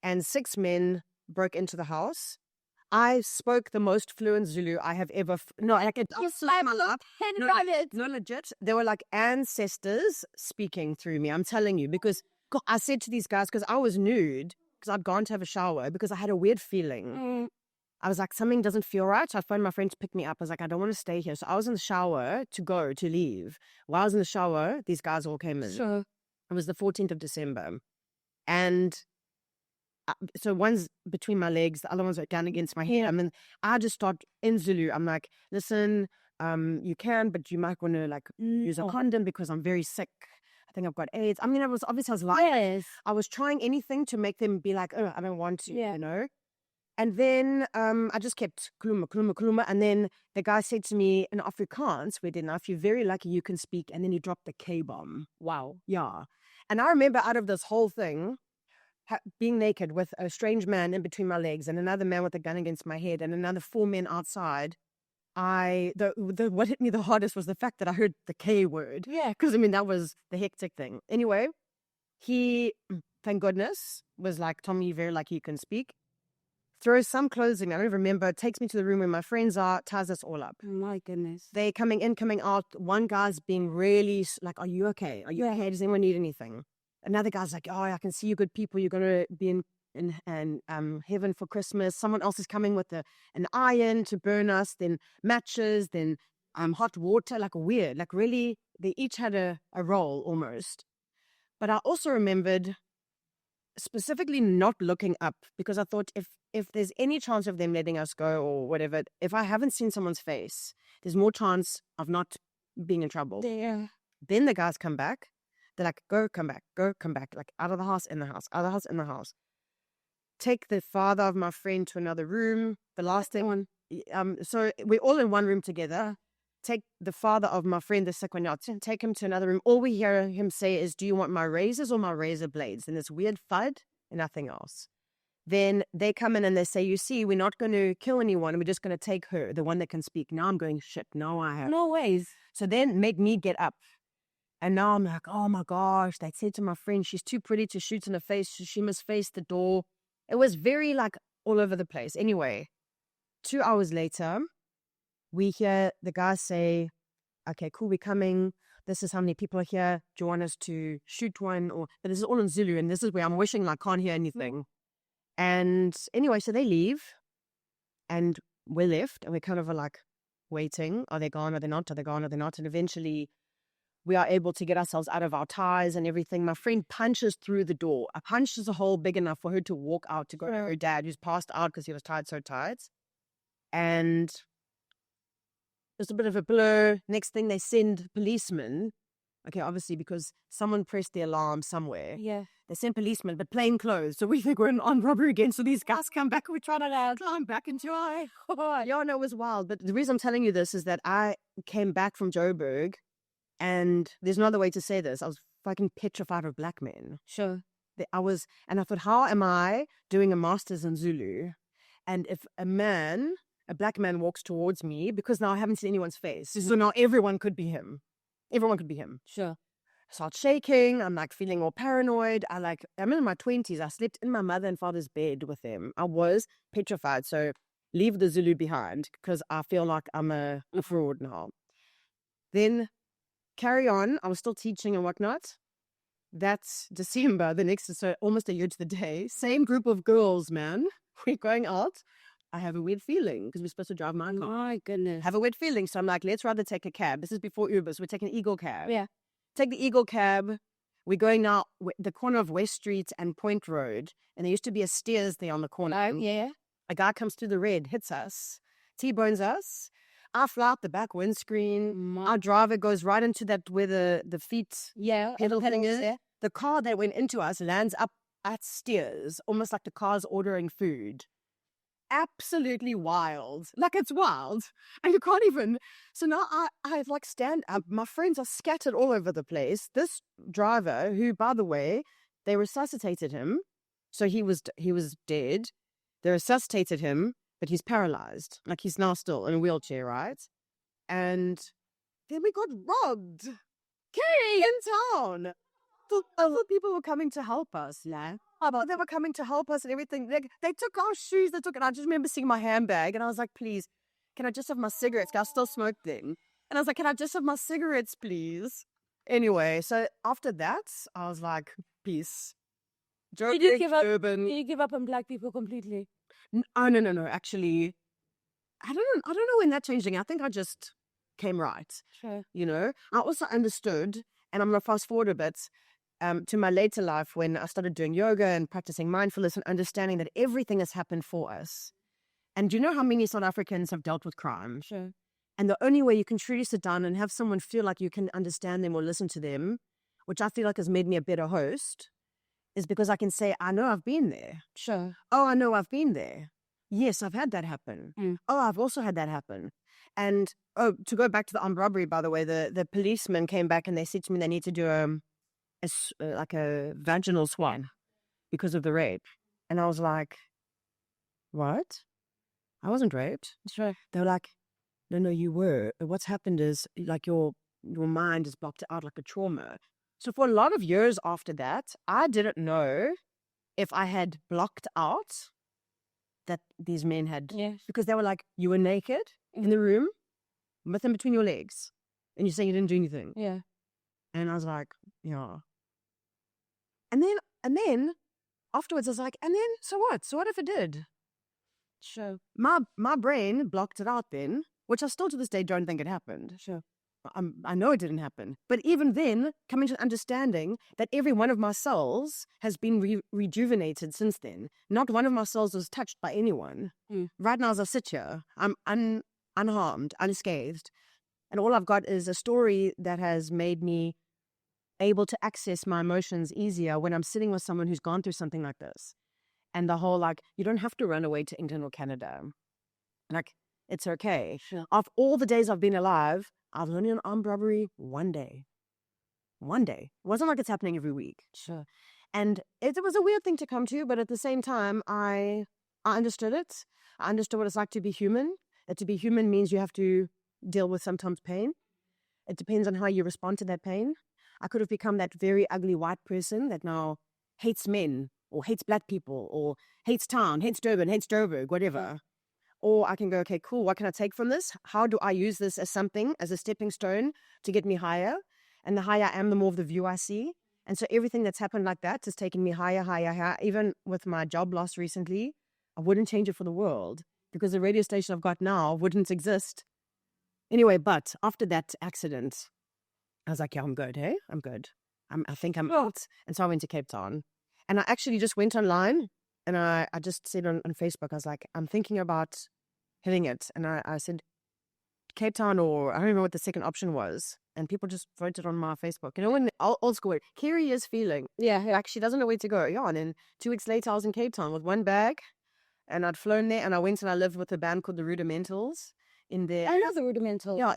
Speaker 3: and 6 men broke into the house. I spoke the most fluent Zulu I have ever. No, like it. No, legit. They were like ancestors speaking through me. I'm telling you, because I said to these guys, because I was nude, because I'd gone to have a shower, because I had a weird feeling. I was like, something doesn't feel right. So I phoned my friend to pick me up. I was like, I don't want to stay here. So I was in the shower to leave. While I was in the shower, these guys all came in.
Speaker 1: Sure.
Speaker 3: It was the 14th of December. And so one's between my legs, the other one's down against my head. I mean, I just start in Zulu. I'm like, listen, you can, but you might want to like use a condom because I'm very sick. I think I've got AIDS. I mean, I was lying. I was trying anything to make them be like, oh, I don't want to, you know. And then I just kept kuluma. And then the guy said to me in Afrikaans, if you're very lucky, you can speak. And then he dropped the K-bomb. Wow. Yeah. And I remember out of this whole thing, being naked with a strange man in between my legs and another man with a gun against my head and another 4 men outside. What hit me the hardest was the fact that I heard the K word. Yeah. Because, I mean, that was the hectic thing. Anyway, he, thank goodness, was like, Tommy, you're very lucky you can speak. Throws some clothing, I don't remember, takes me to the room where my friends are, ties us all up.
Speaker 1: Oh my goodness.
Speaker 3: They coming in, coming out. One guy's being really like, are you okay? Are you okay? Does anyone need anything? Another guy's like, oh, I can see you good people. You're going to be in heaven for Christmas. Someone else is coming with an iron to burn us, then matches, then hot water, like weird. Like really, they each had a role almost. But I also remembered specifically not looking up because I thought if there's any chance of them letting us go or whatever, if I haven't seen someone's face, there's more chance of not being in trouble.
Speaker 1: Yeah.
Speaker 3: Then the guys come back. They're like, go, come back, like out of the house, in the house, out of the house, in the house. Take the father of my friend to another room. The last thing, so we're all in one room together. Take the father of my friend, the sick one out, take him to another room. All we hear him say is, do you want my razors or my razor blades? And this weird thud and nothing else. Then they come in and they say, you see, we're not going to kill anyone. We're just going to take her, the one that can speak. Now I'm going, shit, no, I have.
Speaker 1: No ways.
Speaker 3: So then made me get up. And now I'm like, oh my gosh, they said to my friend, she's too pretty to shoot in the face. She must face the door. It was very like all over the place. Anyway, 2 hours later, we hear the guys say, okay, cool, we're coming. This is how many people are here. Do you want us to shoot one? But this is all in Zulu. And this is where I'm wishing I can't hear anything. And anyway, so they leave. And we're left. And we're kind of like waiting. Are they gone? Are they not? Are they gone? Are they not? And eventually we are able to get ourselves out of our ties and everything. My friend punches through the door. I punches a hole big enough for her to walk out to go to her dad, who's passed out because he was tied so tight. And there's a bit of a blur. Next thing, they send policemen. Okay, obviously, because someone pressed the alarm somewhere.
Speaker 1: Yeah.
Speaker 3: They send policemen, but plain clothes. So we think we're on robbery again. So these guys come back and we try to climb back into our... Yeah, no, it was wild. But the reason I'm telling you this is that I came back from Joburg. And there's no other way to say this. I was fucking petrified of black men.
Speaker 1: Sure.
Speaker 3: And I thought, how am I doing a master's in Zulu? And if a black man walks towards me, because now I haven't seen anyone's face. So now everyone could be him. Everyone could be him.
Speaker 1: Sure.
Speaker 3: I start shaking. I'm like feeling all paranoid. I'm in my 20s. I slept in my mother and father's bed with them. I was petrified. So leave the Zulu behind because I feel like I'm a fraud now. Then carry on. I was still teaching and whatnot. That's December, so almost a year to the day. Same group of girls, man. We're going out. I have a weird feeling because we're supposed to drive my car.
Speaker 1: My goodness.
Speaker 3: Have a weird feeling. So I'm like, let's rather take a cab. This is before Uber, so we're taking an Eagle cab.
Speaker 1: Yeah.
Speaker 3: Take the Eagle cab. We're going now the corner of West Street and Point Road. And there used to be a Steers there on the corner.
Speaker 1: Oh, yeah.
Speaker 3: A guy comes through the red, hits us, T-bones us. I fly out the back windscreen. Our driver goes right into that where the feet pedal thing is. Yeah. The car that went into us lands up at Steers, almost like the car's ordering food. Absolutely wild. Like it's wild. And you can't even. So now I like stand up. My friends are scattered all over the place. This driver, who, by the way, they resuscitated him. So he was dead. They resuscitated him. But he's paralyzed. Like he's now still in a wheelchair, right? And then we got robbed. Keri in town. thought people were coming to help us, yeah. They were coming to help us and everything. They took our shoes, and I just remember seeing my handbag and I was like, please, can I just have my cigarettes? I still smoked then. And I was like, can I just have my cigarettes, please? Anyway, so after that, I was like, peace.
Speaker 1: Did you give up on black people completely?
Speaker 3: Oh, no. Actually, I don't know when that changed. I think I just came right.
Speaker 1: Sure.
Speaker 3: You know, I also understood, and I'm going to fast forward a bit to my later life when I started doing yoga and practicing mindfulness and understanding that everything has happened for us. And do you know how many South Africans have dealt with crime?
Speaker 1: Sure.
Speaker 3: And the only way you can truly sit down and have someone feel like you can understand them or listen to them, which I feel like has made me a better host, is because I can say, I know I've been there.
Speaker 1: Sure.
Speaker 3: Oh, I know I've been there. Yes, I've had that happen. Oh, I've also had that happen. And to go back to the armed robbery, by the way, the policemen came back and they said to me they need to do like a vaginal swab because of the rape. And I was like, what? I wasn't raped.
Speaker 1: Sure.
Speaker 3: They were like, no, you were. What's happened is like your mind is blocked out like a trauma. So for a lot of years after that, I didn't know if I had blocked out that these men had.
Speaker 1: Yes.
Speaker 3: Because they were like, you were naked in the room with them between your legs. And you're saying you didn't do anything.
Speaker 1: Yeah.
Speaker 3: And I was like, yeah. And then afterwards I was like, and then so what? So what if it did?
Speaker 1: Sure.
Speaker 3: My brain blocked it out then, which I still to this day don't think it happened.
Speaker 1: Sure.
Speaker 3: I know it didn't happen. But even then, coming to understanding that every one of my cells has been rejuvenated since then. Not one of my cells was touched by anyone. Right now as I sit here, I'm unharmed, unscathed. And all I've got is a story that has made me able to access my emotions easier when I'm sitting with someone who's gone through something like this. And the whole, like, you don't have to run away to England or Canada. Like, it's okay.
Speaker 1: Sure.
Speaker 3: Of all the days I've been alive, I've only an armed robbery one day. One day. It wasn't like it's happening every week.
Speaker 1: Sure.
Speaker 3: And it was a weird thing to come to, but at the same time, I understood it. I understood what it's like to be human. That to be human means you have to deal with sometimes pain. It depends on how you respond to that pain. I could have become that very ugly white person that now hates men or hates black people or hates town, hates Durban, hates Joburg, whatever. Or I can go, okay, cool, what can I take from this? How do I use this as something, as a stepping stone to get me higher? And the higher I am, the more of the view I see. And so everything that's happened like that has taken me higher, higher, higher. Even with my job loss recently, I wouldn't change it for the world because the radio station I've got now wouldn't exist. Anyway, but after that accident, I was like, yeah, I'm good, hey? I'm good. I think I'm out. And so I went to Cape Town. And I actually just went online and I just said on Facebook, I was like, I'm thinking about hitting it. And I said, Cape Town, or I don't remember what the second option was. And people just voted on my Facebook. You know, when old school, Keri is feeling. Yeah, like she doesn't know where to go. Yeah, and then 2 weeks later, I was in Cape Town with one bag. And I'd flown there and I went and I lived with a band called the Rudimentals in their...
Speaker 1: I love the Rudimentals.
Speaker 3: Yeah,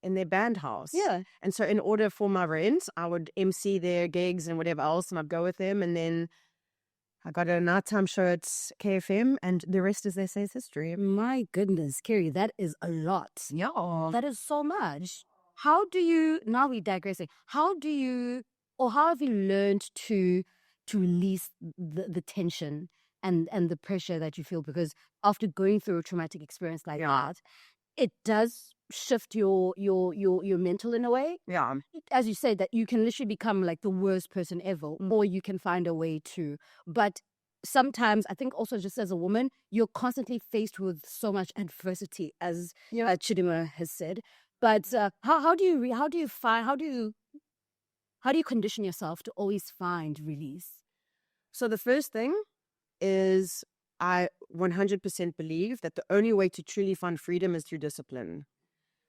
Speaker 3: in their band house.
Speaker 1: Yeah.
Speaker 3: And so in order for my rent, I would MC their gigs and whatever else, and I'd go with them. And then I got a nighttime show at KFM, and the rest, as they say, is history.
Speaker 1: My goodness, Keri, that is a lot.
Speaker 3: Yeah.
Speaker 1: That is so much. How do you, now we're digressing, how do you, or how have you learned to release the tension and the pressure that you feel? Because after going through a traumatic experience like that, it does shift your mental in a way.
Speaker 3: Yeah.
Speaker 1: As you said, that you can literally become like the worst person ever, or you can find a way to. But sometimes I think also just as a woman, you're constantly faced with so much adversity, as Chidima has said. But how do you condition yourself to always find release?
Speaker 3: So the first thing is I 100% believe that the only way to truly find freedom is through discipline.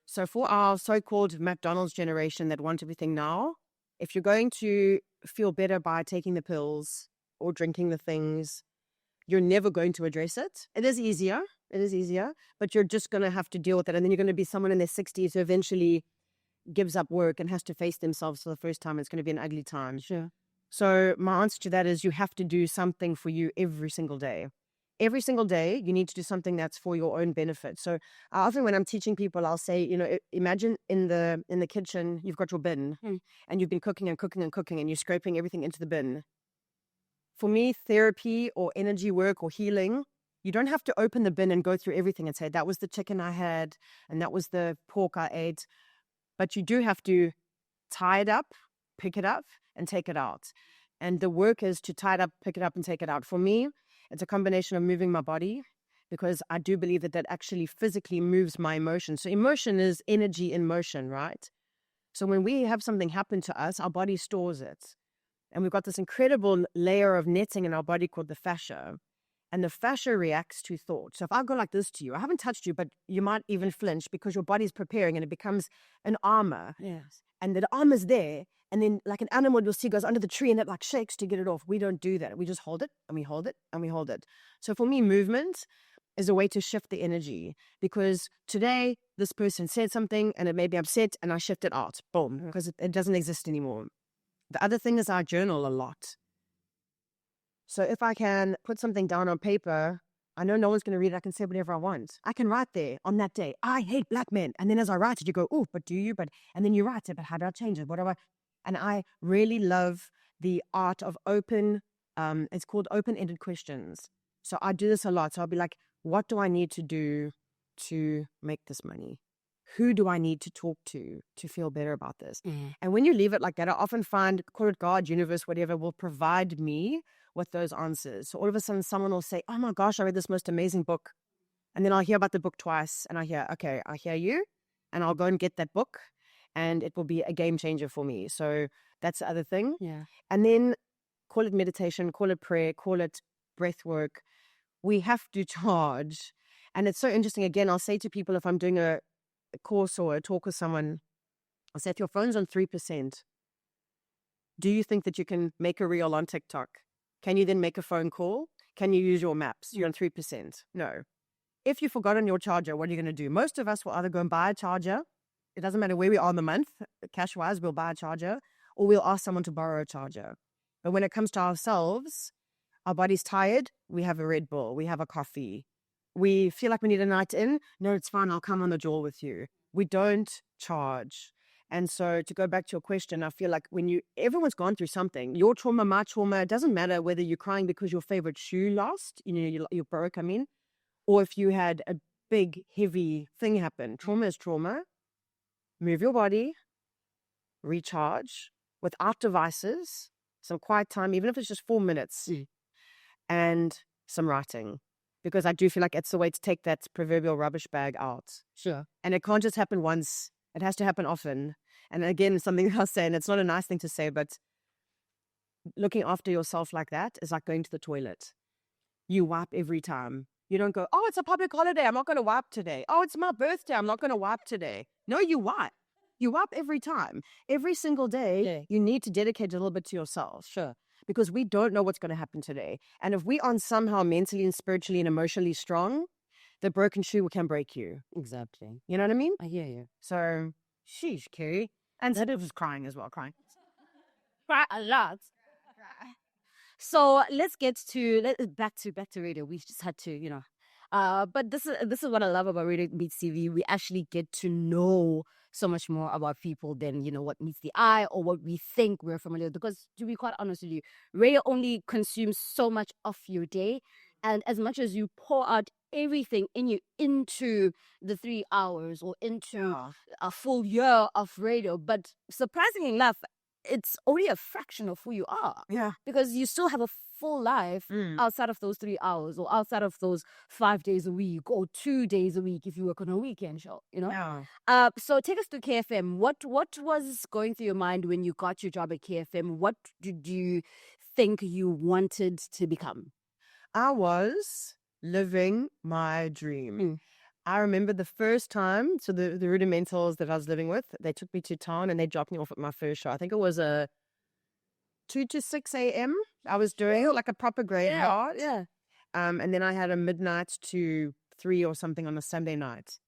Speaker 3: So for our so-called McDonald's generation that want everything now, if you're going to feel better by taking the pills or drinking the things, you're never going to address it. It is easier, but you're just going to have to deal with it. And then you're going to be someone in their 60s who eventually gives up work and has to face themselves for the first time. It's going to be an ugly time.
Speaker 1: Sure.
Speaker 3: So my answer to that is you have to do something for you every single day. every single day you need to do something that's for your own benefit. So often when I'm teaching people, I'll say, imagine in the kitchen you've got your bin and you've been cooking and cooking and cooking and you're scraping everything into the bin. For me, therapy or energy work or healing, you don't have to open the bin and go through everything and say, that was the chicken I had and that was the pork I ate. But you do have to tie it up, pick it up, and take it out. And the work is to tie it up, pick it up, and take it out. For me, it's a combination of moving my body, because I do believe that actually physically moves my emotion. So emotion is energy in motion, right? So when we have something happen to us, our body stores it. And we've got this incredible layer of netting in our body called the fascia. And the fascia reacts to thought. So if I go like this to you, I haven't touched you, but you might even flinch because your body's preparing and it becomes an armor.
Speaker 1: Yes.
Speaker 3: And the armor's there. And then like an animal you'll see goes under the tree and it like shakes to get it off. We don't do that. We just hold it and we hold it and we hold it. So for me, movement is a way to shift the energy, because today this person said something and it made me upset and I shift it out. Boom. Because it doesn't exist anymore. The other thing is I journal a lot. So if I can put something down on paper, I know no one's going to read it. I can say whatever I want. I can write there on that day, I hate black men. And then as I write it, you go, oh, but do you? And then you write it, but how do I change it? What do I? And I really love the art of it's called open-ended questions. So I do this a lot. So I'll be like, what do I need to do to make this money? Who do I need to talk to feel better about this? And when you leave it like that, I often find, call it God, universe, whatever, will provide me with those answers. So all of a sudden someone will say, oh my gosh, I read this most amazing book. And then I'll hear about the book twice and I hear, okay, I hear you. And I'll go and get that book and it will be a game changer for me. So that's the other thing.
Speaker 1: Yeah.
Speaker 3: And then call it meditation, call it prayer, call it breath work. We have to charge. And it's so interesting. Again, I'll say to people, if I'm doing a course or a talk with someone, I'll say, if your phone's on 3%, do you think that you can make a reel on TikTok? Can you then make a phone call? Can you use your maps? You're on 3%. No. If you forgot on your charger, what are you going to do? Most of us will either go and buy a charger. It doesn't matter where we are in the month. Cash-wise, we'll buy a charger or we'll ask someone to borrow a charger. But when it comes to ourselves, our body's tired. We have a Red Bull. We have a coffee. We feel like we need a night in. No, it's fine. I'll come on the jaw with you. We don't charge. And so to go back to your question, I feel like everyone's gone through something. Your trauma, my trauma, it doesn't matter whether you're crying because your favorite shoe lost, you broke, or if you had a big, heavy thing happen. Trauma is trauma. Move your body, recharge without devices, some quiet time, even if it's just 4 minutes, and some writing. Because I do feel like it's the way to take that proverbial rubbish bag out.
Speaker 1: Sure.
Speaker 3: And it can't just happen once. It has to happen often. And again, something I'll say, and it's not a nice thing to say, but looking after yourself like that is like going to the toilet. You wipe every time. You don't go, oh, it's a public holiday, I'm not going to wipe today. Oh, it's my birthday, I'm not going to wipe today. No, you wipe. You wipe every time. Every single day, you need to dedicate a little bit to yourself.
Speaker 1: Sure.
Speaker 3: Because we don't know what's going to happen today. And if we aren't somehow mentally and spiritually and emotionally strong, the broken shoe can break you.
Speaker 1: Exactly.
Speaker 3: You know what I mean?
Speaker 1: I hear you.
Speaker 3: So, sheesh, Keri. And Zedda was crying as well, crying.
Speaker 1: Cry a lot. So let's get back to radio. We just had to, but this is what I love about Radio Meets TV. We actually get to know so much more about people than what meets the eye or what we think we're familiar with. Because to be quite honest with you, radio only consumes so much of your day, and as much as you pour out everything in you into the 3 hours or into a full year of radio, but surprisingly enough, it's only a fraction of who you are.
Speaker 3: Yeah.
Speaker 1: Because you still have a full life outside of those 3 hours or outside of those 5 days a week or 2 days a week if you work on a weekend show,
Speaker 3: Yeah.
Speaker 1: So take us to KFM. What was going through your mind when you got your job at KFM? What did you think you wanted to become?
Speaker 3: I was living my dream. I remember the first time, so the rudimentals that I was living with, they took me to town and they dropped me off at my first show. I think it was a 2 to 6 a.m. I was doing like a proper graveyard.
Speaker 1: Yeah.
Speaker 3: And then I had a midnight to 3 or something on a Sunday night.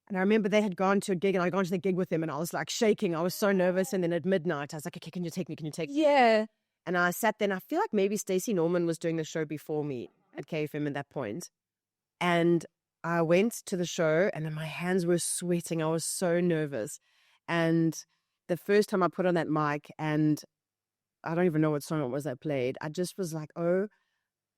Speaker 3: And I remember they had gone to a gig and I'd gone to the gig with them and I was like shaking. I was so nervous. And then at midnight, I was like, okay, can you take me? Can you take me?
Speaker 1: Yeah.
Speaker 3: And I sat there and I feel like maybe Stacey Norman was doing the show before me. at KFM at that point. And I went to the show and my hands were sweating. I was so nervous. And the first time I put on that mic, and I don't even know what song it was that played, I just was like, oh,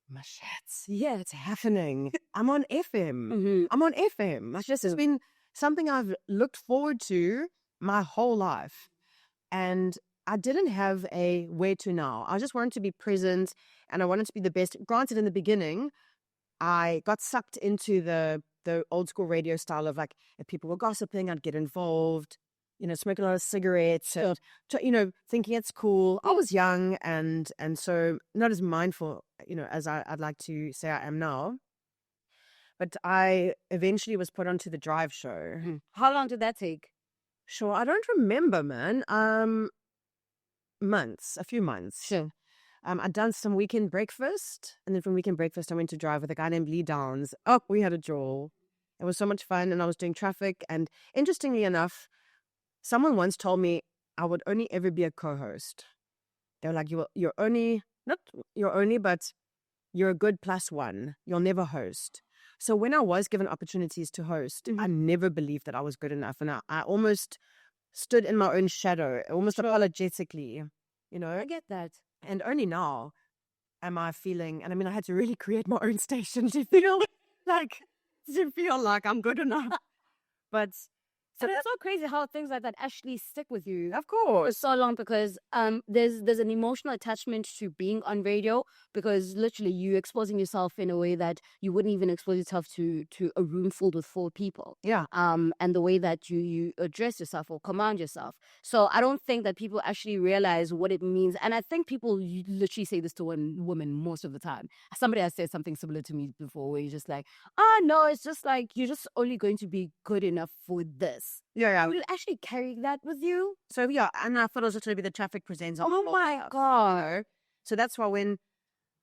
Speaker 3: my shits. Yeah, it's happening. I'm on FM. I'm on FM. It's been something I've looked forward to my whole life. And I didn't have a where to now. I just wanted to be present and I wanted to be the best. Granted, in the beginning, I got sucked into the old school radio style of like, if people were gossiping, I'd get involved, smoking a lot of cigarettes, and, thinking it's cool. I was young and so not as mindful, as I'd like to say I am now. But I eventually was put onto the drive show.
Speaker 1: How long did that take?
Speaker 3: Sure, I don't remember, man. A few months.
Speaker 1: Sure.
Speaker 3: I'd done some weekend breakfast, and then from weekend breakfast, I went to drive with a guy named Lee Downs. Oh, we had a draw. It was so much fun, and I was doing traffic. And interestingly enough, someone once told me I would only ever be a co-host. They were like, you're only, not you're only, but you're a good +1. You'll never host. So when I was given opportunities to host, I never believed that I was good enough. And I almost stood in my own shadow, almost apologetically,
Speaker 1: I get that.
Speaker 3: And only now am I feeling, and I mean, I had to really create my own station to feel like I'm good enough. But
Speaker 1: so it's so crazy how things like that actually stick with you.
Speaker 3: Of course.
Speaker 1: For so long, because there's an emotional attachment to being on radio, because literally you exposing yourself in a way that you wouldn't even expose yourself to a room filled with 4 people.
Speaker 3: Yeah.
Speaker 1: And the way that you address yourself or command yourself. So I don't think that people actually realize what it means. And I think people literally say this to women most of the time. Somebody has said something similar to me before, where you're just like, no, it's just like, you're just only going to be good enough for this.
Speaker 3: Yeah.
Speaker 1: Will you actually carry that with you?
Speaker 3: So yeah, and I thought I was going to be the traffic presenter.
Speaker 1: Oh my God.
Speaker 3: So that's why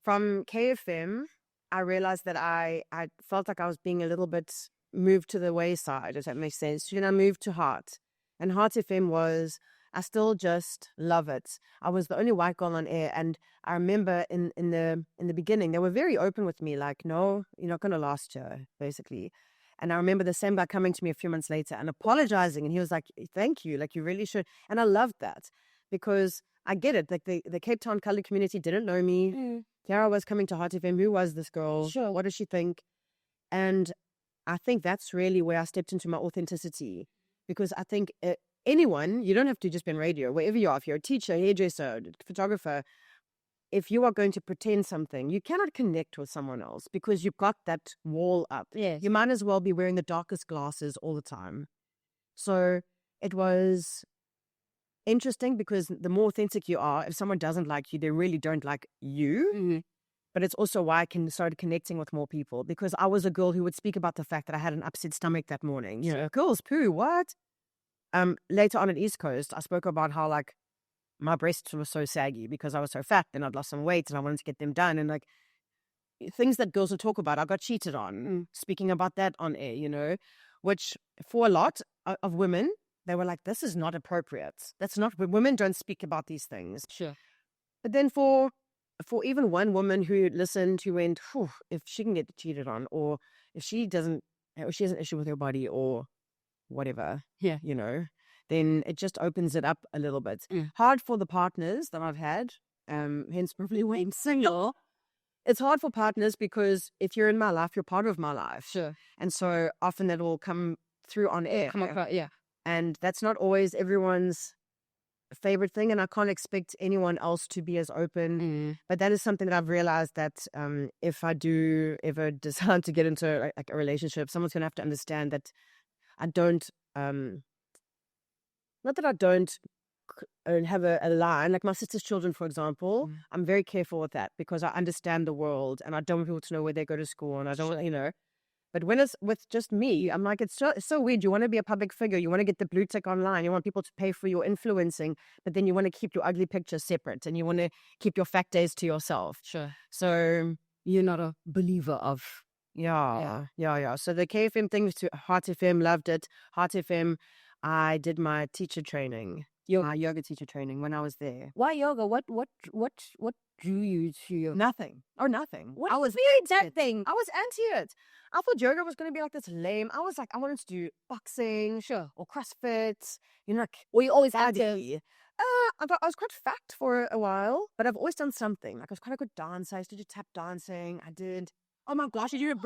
Speaker 3: from KFM, I realized that I felt like I was being a little bit moved to the wayside, if that makes sense. I moved to Heart. And Heart FM I still just love it. I was the only white girl on air. And I remember in the beginning, they were very open with me, like, no, you're not going to last here, basically. And I remember the same guy coming to me a few months later and apologizing. And he was like, thank you. Like, you really should. And I loved that because I get it. Like, the Cape Town colored community didn't know me. Kiara was coming to Heart FM. Who was this girl?
Speaker 1: Sure.
Speaker 3: What does she think? And I think that's really where I stepped into my authenticity, because I think anyone, you don't have to just be in radio, wherever you are, if you're a teacher, hairdresser, photographer, if you are going to pretend something, you cannot connect with someone else because you've got that wall up.
Speaker 1: Yes.
Speaker 3: You might as well be wearing the darkest glasses all the time. So it was interesting because the more authentic you are, if someone doesn't like you, they really don't like you. But it's also why I started connecting with more people, because I was a girl who would speak about the fact that I had an upset stomach that morning. Girls poo, what? Later on at East Coast, I spoke about how like my breasts were so saggy because I was so fat and I'd lost some weight and I wanted to get them done. And like things that girls would talk about, I got cheated on, speaking about that on air, which for a lot of women, they were like, this is not appropriate. That's not, women don't speak about these things.
Speaker 1: Sure.
Speaker 3: But then for even one woman who listened, who went, if she can get cheated on, or if she has an issue with her body or whatever, then it just opens it up a little bit. Hard for the partners that I've had, hence probably why I'm single. It's hard for partners because if you're in my life, you're part of my life.
Speaker 1: Sure.
Speaker 3: And so often that will come through on air.
Speaker 1: Come across, yeah.
Speaker 3: And that's not always everyone's favorite thing, and I can't expect anyone else to be as open. But that is something that I've realized that if I do ever decide to get into like a relationship, someone's going to have to understand that I don't, not that I don't have a line, like my sister's children, for example, I'm very careful with that because I understand the world and I don't want people to know where they go to school, and I don't, But when it's with just me, I'm like, it's so weird. You want to be a public figure. You want to get the blue tick online. You want people to pay for your influencing, but then you want to keep your ugly pictures separate and you want to keep your fact days to yourself.
Speaker 1: Sure.
Speaker 3: So
Speaker 1: you're not a believer of.
Speaker 3: Yeah. So the KFM thing was to Heart FM, loved it. Heart FM, I did my teacher training my yoga teacher training when I was there.
Speaker 1: Why yoga? What drew you to yoga?
Speaker 3: Nothing. Or nothing.
Speaker 1: What
Speaker 3: I was
Speaker 1: that thing?
Speaker 3: I was anti it. I thought yoga was going to be like this lame. I was like, I wanted to do boxing,
Speaker 1: Sure.
Speaker 3: or CrossFit. You know, like
Speaker 1: Were you always
Speaker 3: body.
Speaker 1: active?
Speaker 3: I was quite fat for a while, but I've always done something. Like I was quite a good dancer. I used to do tap dancing. I did. Oh my gosh! I did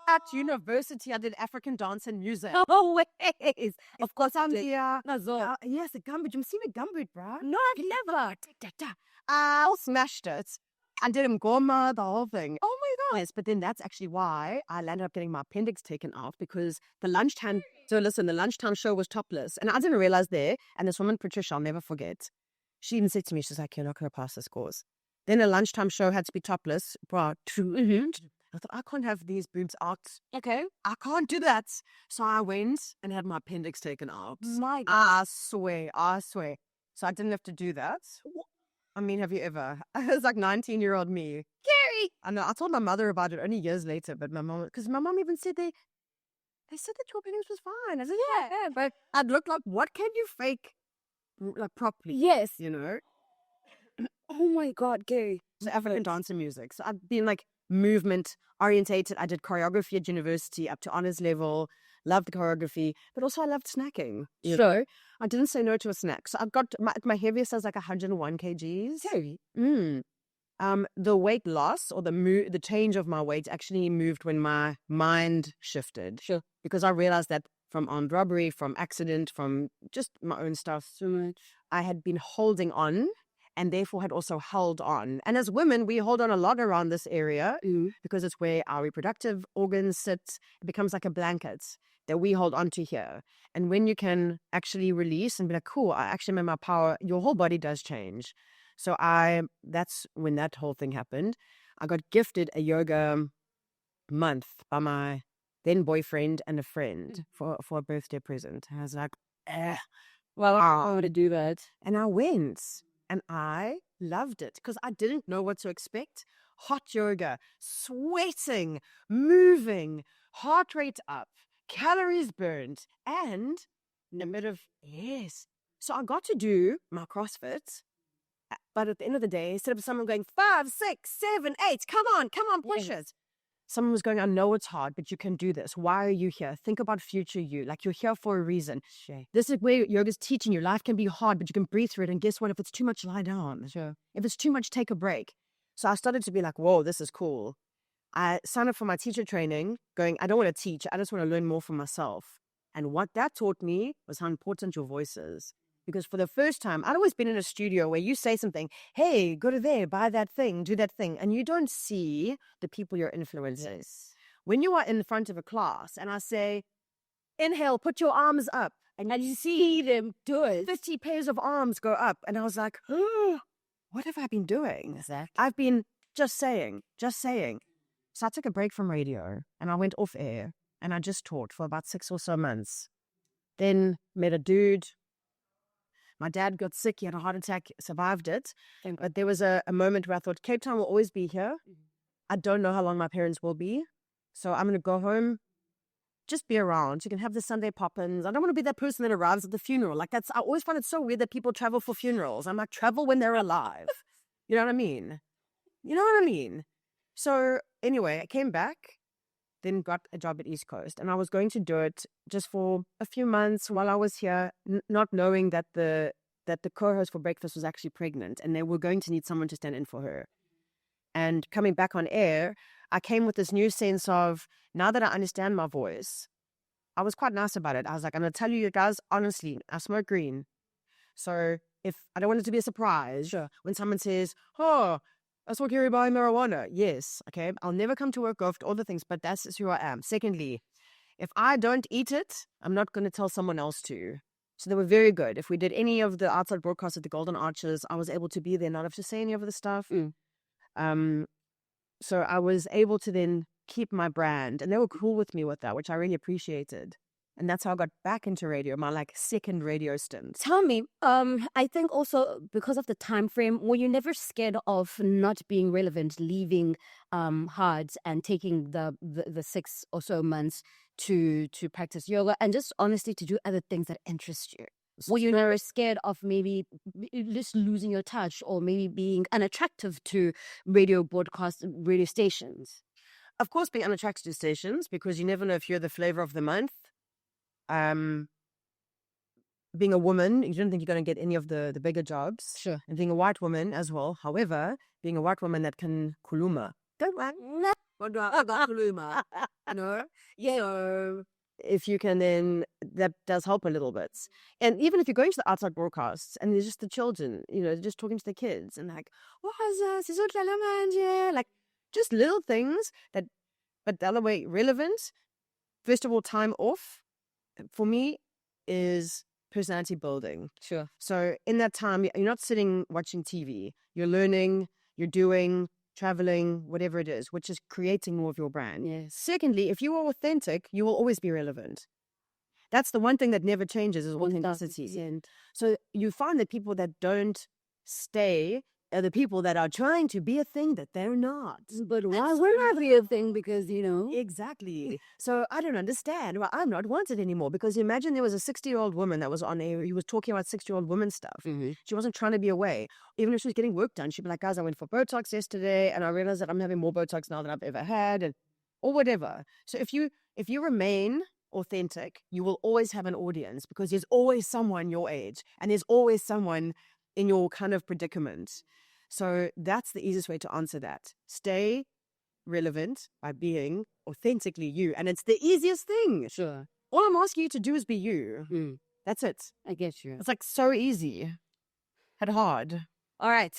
Speaker 3: at university. I did African dance and music.
Speaker 1: Oh ways. Of course I'm
Speaker 3: Zambia.
Speaker 1: Nazo.
Speaker 3: Yes, the gumboot. You see the gumboot, bruh?
Speaker 1: No, I've never.
Speaker 3: I smashed it. I did ngoma, the whole thing. Oh my gosh. But then that's actually why I landed up getting my appendix taken out, because the lunchtime, so listen, the lunchtime show was topless. And I didn't realize there, and this woman, Patricia, I'll never forget, she even said to me, she's like, you're not going to pass this course. Then the lunchtime show had to be topless. Bro, I thought, I can't have these boobs out.
Speaker 1: Okay.
Speaker 3: I can't do that. So I went and had my appendix taken out.
Speaker 1: My God.
Speaker 3: I swear. So I didn't have to do that. I mean, have you ever? It was like 19-year-old me.
Speaker 1: Keri!
Speaker 3: I know. I told my mother about it only years later, but my mom, because my mom even said they said that your appendix was fine. I said, yeah, but I'd look like, what can you fake like properly?
Speaker 1: Yes.
Speaker 3: You know?
Speaker 1: Oh my God, Keri.
Speaker 3: So African dance and music. So I've been like movement orientated. I did choreography at university up to honors level. Loved the choreography, but also I loved snacking.
Speaker 1: Sure.
Speaker 3: I didn't say no to a snack. So I've got my heaviest is like 101 kgs.
Speaker 1: Keri.
Speaker 3: The weight loss or the change of my weight actually moved when my mind shifted.
Speaker 1: Sure.
Speaker 3: Because I realized that from armed robbery, from accident, from just my own stuff, so much, I had been holding on, and therefore had also held on. And as women, we hold on a lot around this area because it's where our reproductive organs sit. It becomes like a blanket that we hold on to here. And when you can actually release and be like, cool, I actually made my power, your whole body does change. So that's when that whole thing happened. I got gifted a yoga month by my then boyfriend and a friend for a birthday present. I was like,
Speaker 1: well, I want to do that.
Speaker 3: And I went. And I loved it because I didn't know what to expect. Hot yoga, sweating, moving, heart rate up, calories burned, and a bit of, yes. So I got to do my CrossFit. But at the end of the day, instead of someone going 5, 6, 7, 8, come on, push it. Someone was going, I know it's hard, but you can do this. Why are you here? Think about future you. Like, you're here for a reason. Sure. This is where yoga's teaching you. Life can be hard, but you can breathe through it. And guess what? If it's too much, lie down. Sure. If it's too much, take a break. So I started to be like, whoa, this is cool. I signed up for my teacher training, going, I don't want to teach. I just want to learn more for myself. And what that taught me was how important your voice is. Because for the first time, I'd always been in a studio where you say something, hey, go to there, buy that thing, do that thing. And you don't see the people you're influencing. Yes. When you are in front of a class and I say, inhale, put your arms up. And you see them do it. 50 pairs of arms go up. And I was like, oh, what have I been doing? Exactly. I've been just saying. So I took a break from radio and I went off air and I just taught for about 6 or so months. Then met a dude. My dad got sick. He had a heart attack, survived it. But there was a moment where I thought, Cape Town will always be here. I don't know how long my parents will be. So I'm going to go home, just be around. You can have the Sunday pop-ins. I don't want to be that person that arrives at the funeral. Like I always find it so weird that people travel for funerals. I'm like, travel when they're alive. You know what I mean? So anyway, I came back, then got a job at East Coast. And I was going to do it just for a few months while I was here, not knowing that the co-host for Breakfast was actually pregnant and they were going to need someone to stand in for her. And coming back on air, I came with this new sense of, now that I understand my voice, I was quite nice about it. I was like, I'm going to tell you guys, honestly, I smoke green. So if I don't want it to be a surprise, when someone says, oh, I saw Keri buying marijuana. Yes, okay. I'll never come to work after all the things, but that's just who I am. Secondly, if I don't eat it, I'm not going to tell someone else to. So they were very good. If we did any of the outside broadcasts at the Golden Arches, I was able to be there, not have to say any of the stuff. So I was able to then keep my brand, and they were cool with me with that, which I really appreciated. And that's how I got back into radio, my second radio stint.
Speaker 1: Tell me, I think also because of the time frame, were you never scared of not being relevant, leaving Hards and taking the 6 or so months to practice yoga and just honestly to do other things that interest you? Were you never scared of maybe just losing your touch or maybe being unattractive to radio stations?
Speaker 3: Of course, being unattracted to stations because you never know if you're the flavor of the month. Being a woman, you don't think you're going to get any of the bigger jobs.
Speaker 1: Sure.
Speaker 3: And being a white woman as well. However, being a white woman that can kuluma. Don't want. No. Yeah. If you can, then that does help a little bit. And even if you're going to the outside broadcasts and there's just the children, just talking to the kids and like, like just little things that, but the other way, relevant. First of all, time off for me is personality building.
Speaker 1: Sure.
Speaker 3: So in that time, you're not sitting watching TV. You're learning, you're doing, traveling, whatever it is, which is creating more of your brand.
Speaker 1: Yes.
Speaker 3: Secondly, if you are authentic, you will always be relevant. That's the one thing that never changes is authenticity. And so you find that people that don't stay are the people that are trying to be a thing that they're not.
Speaker 1: But why would not be a thing? Because,
Speaker 3: Exactly. So I don't understand why I'm not wanted anymore. Because imagine there was a 60-year-old woman that was on air. He was talking about 60-year-old woman stuff.
Speaker 1: Mm-hmm.
Speaker 3: She wasn't trying to be away. Even if she was getting work done, she'd be like, guys, I went for Botox yesterday and I realized that I'm having more Botox now than I've ever had, or whatever. So if you remain authentic, you will always have an audience because there's always someone your age and there's always someone in your kind of predicament. So that's the easiest way to answer that. Stay relevant by being authentically you. And it's the easiest thing.
Speaker 1: Sure.
Speaker 3: All I'm asking you to do is be you. That's it.
Speaker 1: I get you.
Speaker 3: It's like so easy. Had hard.
Speaker 1: All right.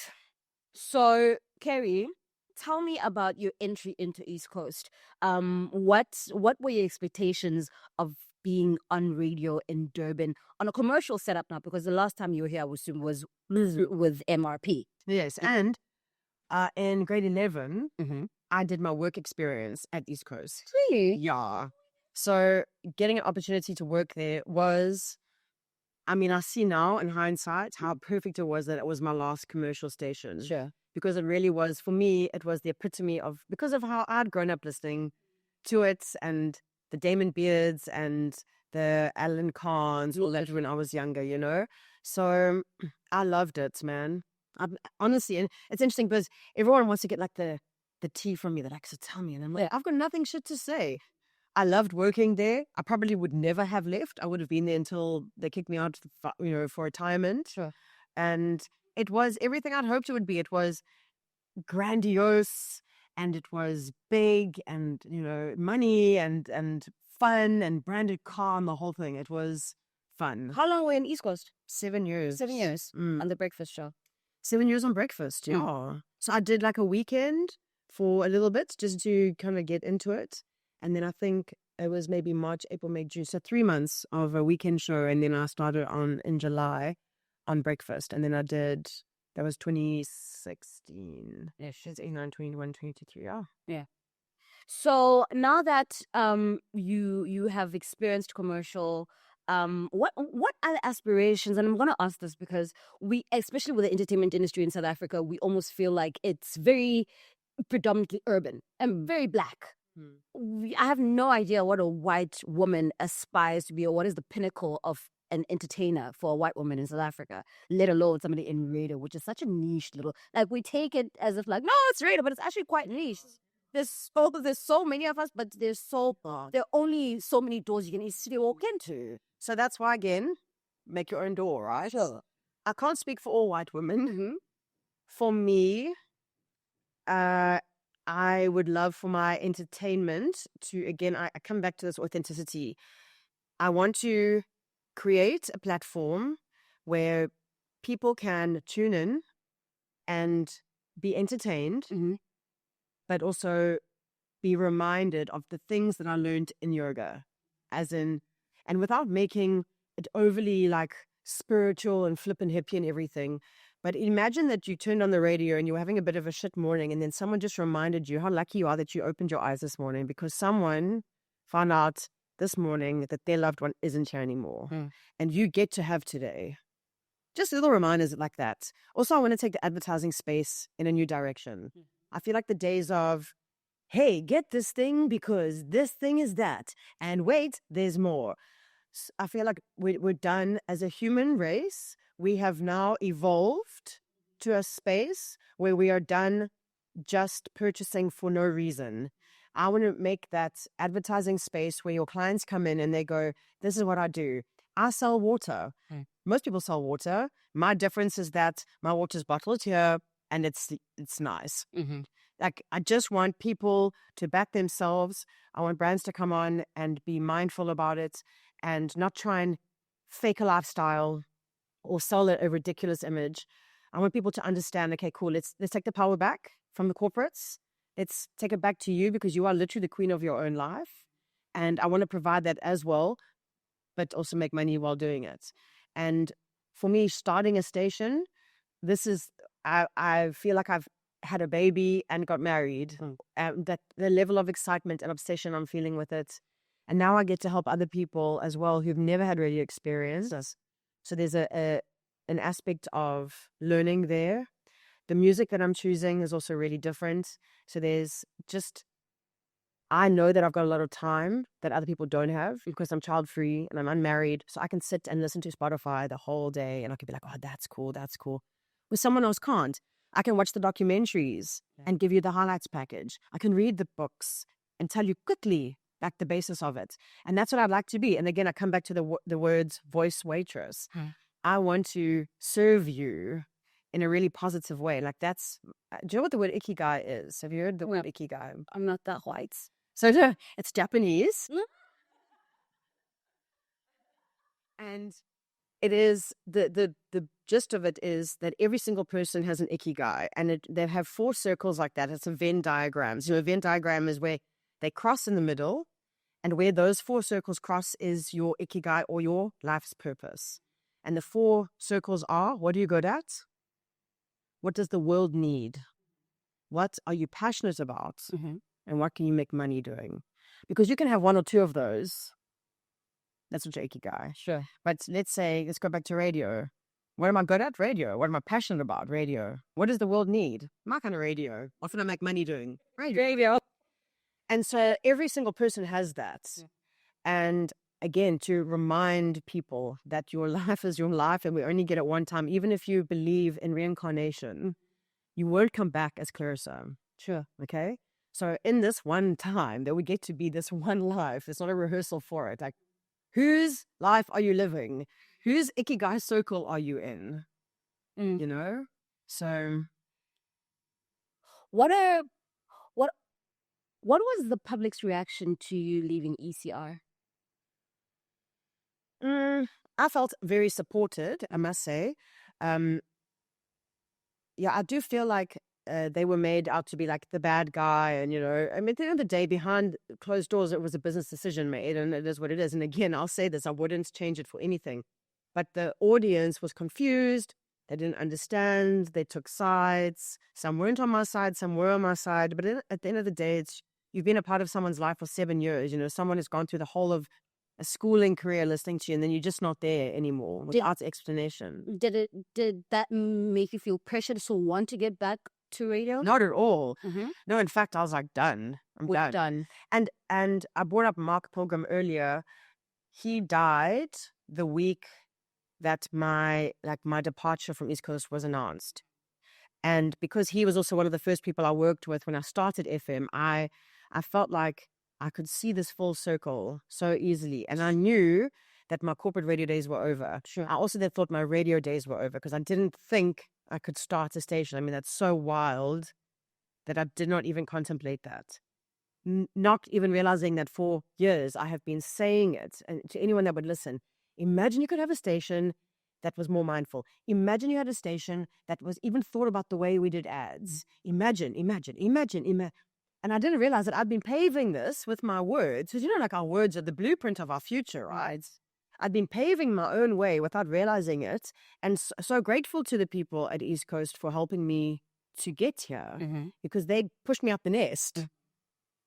Speaker 1: So, Keri, tell me about your entry into East Coast. What were your expectations of being on radio in Durban on a commercial setup now? Because the last time you were here, I would assume, was with MRP.
Speaker 3: Yes, and in grade 11, I did my work experience at East Coast.
Speaker 1: Really?
Speaker 3: Yeah. So getting an opportunity to work there was, I see now in hindsight how perfect it was that it was my last commercial station.
Speaker 1: Sure.
Speaker 3: Because it really was, for me, it was the epitome of, because of how I'd grown up listening to it and the Damon Beards and the Alan Kahns, all that when I was younger, So I loved it, man. Honestly, and it's interesting because everyone wants to get like the tea from me. They're like, so tell me. And I'm like, I've got nothing shit to say. I loved working there. I probably would never have left. I would have been there until they kicked me out, for retirement.
Speaker 1: Sure.
Speaker 3: And it was everything I'd hoped it would be. It was grandiose and it was big and, money and fun and branded car and the whole thing. It was fun.
Speaker 1: How long were you in East Coast?
Speaker 3: 7 years.
Speaker 1: 7 years on the breakfast show.
Speaker 3: 7 years on breakfast, yeah. So I did like a weekend for a little bit just to kind of get into it. And then I think it was maybe March, April, May, June. So 3 months of a weekend show. And then I started in July on breakfast. And then I did, that was 2016. Yeah, she's 89, 21, 22, yeah.
Speaker 1: Yeah. So now that you have experienced commercial, what are the aspirations? And I'm going to ask this because we, especially with the entertainment industry in South Africa, we almost feel like it's very predominantly urban and very black. I have no idea what a white woman aspires to be or what is the pinnacle of an entertainer for a white woman in South Africa, let alone somebody in radio, which is such a niche little, like we take it as if like, no, it's radio, but it's actually quite niche. There's so many of us, but there are only so many doors you can easily walk into.
Speaker 3: So that's why, again, make your own door, right?
Speaker 1: Sure.
Speaker 3: I can't speak for all white women. For me, I would love for my entertainment to, again, I come back to this authenticity. I want to create a platform where people can tune in and be entertained, but also be reminded of the things that I learned in yoga, and without making it overly like spiritual and flippant hippie and everything. But imagine that you turned on the radio and you were having a bit of a shit morning and then someone just reminded you how lucky you are that you opened your eyes this morning because someone found out this morning that their loved one isn't here anymore. And you get to have today. Just little reminders like that. Also, I want to take the advertising space in a new direction. I feel like the days of, hey, get this thing because this thing is that. And wait, there's more. I feel like we're done as a human race. We have now evolved to a space where we are done just purchasing for no reason. I want to make that advertising space where your clients come in and they go, this is what I do. I sell water. Most people sell water. My difference is that my water's bottled here and it's nice. Like, I just want people to back themselves. I want brands to come on and be mindful about it and not try and fake a lifestyle or sell a ridiculous image. I want people to understand, okay, cool, let's take the power back from the corporates. Let's take it back to you because you are literally the queen of your own life. And I want to provide that as well, but also make money while doing it. And for me, starting a station, this is, I feel like I've had a baby and got married. That the level of excitement and obsession I'm feeling with it. And now I get to help other people as well who've never had radio experience. So there's an aspect of learning there. The music that I'm choosing is also really different. So there's just, I know that I've got a lot of time that other people don't have because I'm child-free and I'm unmarried. So I can sit and listen to Spotify the whole day and I can be like, oh, that's cool, that's cool. Where someone else can't. I can watch the documentaries and give you the highlights package. I can read the books and tell you quickly like the basis of it. And that's what I'd like to be. And again, I come back to the words voice waitress. I want to serve you in a really positive way. Like that's, do you know what the word ikigai is? Have you heard the word ikigai?
Speaker 1: I'm not that white.
Speaker 3: So it's Japanese. And it is, the gist of it is that every single person has an ikigai. And they have 4 circles like that. It's a Venn diagram. So a Venn diagram is where they cross in the middle. And where those 4 circles cross is your ikigai or your life's purpose. And the 4 circles are, what are you good at? What does the world need? What are you passionate about? And what can you make money doing? Because you can have 1 or 2 of those. That's what your ikigai.
Speaker 1: Sure.
Speaker 3: But let's go back to radio. What am I good at? Radio. What am I passionate about? Radio. What does the world need? My kind of radio. What can I make money doing? Radio. And so every single person has that. And again, to remind people that your life is your life and we only get it one time. Even if you believe in reincarnation, you won't come back as Clarissa.
Speaker 1: Sure.
Speaker 3: Okay? So in this one time that we get to be this one life, it's not a rehearsal for it. Like, whose life are you living? Whose ikigai circle are you in? You know? So
Speaker 1: what was the public's reaction to you leaving ECR?
Speaker 3: I felt very supported, I must say. I do feel like they were made out to be like the bad guy. And, you know, I mean, at the end of the day, behind closed doors, it was a business decision made. And it is what it is. And again, I'll say this, I wouldn't change it for anything. But the audience was confused. They didn't understand. They took sides. Some weren't on my side. Some were on my side. But at the end of the day, you've been a part of someone's life for 7 years. You know, someone has gone through the whole of a schooling career listening to you, and then you're just not there anymore without explanation.
Speaker 1: Did that make you feel pressure to want to get back to radio?
Speaker 3: Not at all. No, in fact, I was like, done.
Speaker 1: We're done.
Speaker 3: And I brought up Mark Pilgrim earlier. He died the week that my departure from East Coast was announced. And because he was also one of the first people I worked with when I started FM, I felt like I could see this full circle so easily. And I knew that my corporate radio days were over.
Speaker 1: Sure.
Speaker 3: I also then thought my radio days were over because I didn't think I could start a station. I mean, that's so wild that I did not even contemplate that. Not even realizing that for years I have been saying it. And to anyone that would listen, imagine you could have a station that was more mindful. Imagine you had a station that was even thought about the way we did ads. Imagine. And I didn't realize that I'd been paving this with my words. Because, you know, like our words are the blueprint of our future, right? I'd been paving my own way without realizing it. And so grateful to the people at East Coast for helping me to get here. Because they pushed me up the nest.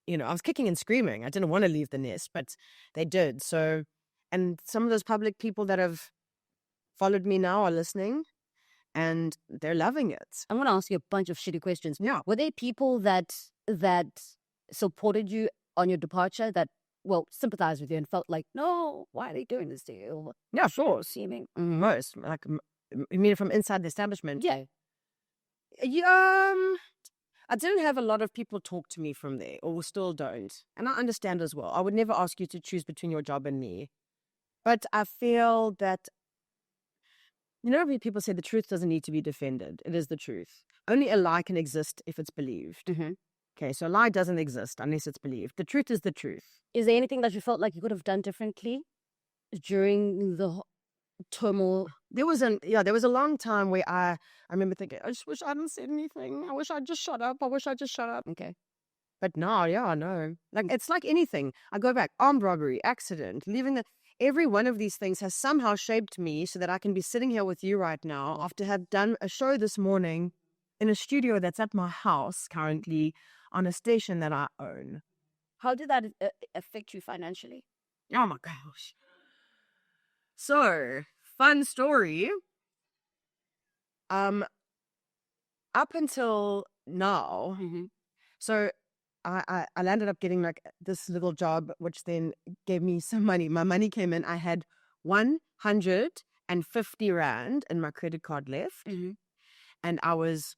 Speaker 3: You know, I was kicking and screaming. I didn't want to leave the nest, but they did. So, and some of those public people that have followed me now are listening. And they're loving it.
Speaker 1: I'm going to ask you a bunch of shitty questions.
Speaker 3: Yeah.
Speaker 1: Were there people that supported you on your departure that sympathized with you and felt like, no, why are they doing this to you?
Speaker 3: Yeah, of course.
Speaker 1: Seeming.
Speaker 3: Most. Like, you mean from inside the establishment?
Speaker 1: Yeah.
Speaker 3: I didn't have a lot of people talk to me from there, or still don't. And I understand as well. I would never ask you to choose between your job and me. But I feel that, when people say the truth doesn't need to be defended. It is the truth. Only a lie can exist if it's believed. Okay, so a lie doesn't exist unless it's believed. The truth is the truth.
Speaker 1: Is there anything that you felt like you could have done differently during the turmoil?
Speaker 3: There was a long time where I remember thinking, I just wish I hadn't said anything. I wish I'd just shut up.
Speaker 1: Okay.
Speaker 3: But no. Like, it's like anything. I go back, armed robbery, accident, every one of these things has somehow shaped me so that I can be sitting here with you right now after have done a show this morning in a studio that's at my house currently on a station that I own.
Speaker 1: How did that affect you financially?
Speaker 3: Oh my gosh. So, fun story. Up until now, so I landed up getting like this little job, which then gave me some money. My money came in. I had 150 Rand in my credit card left. And I was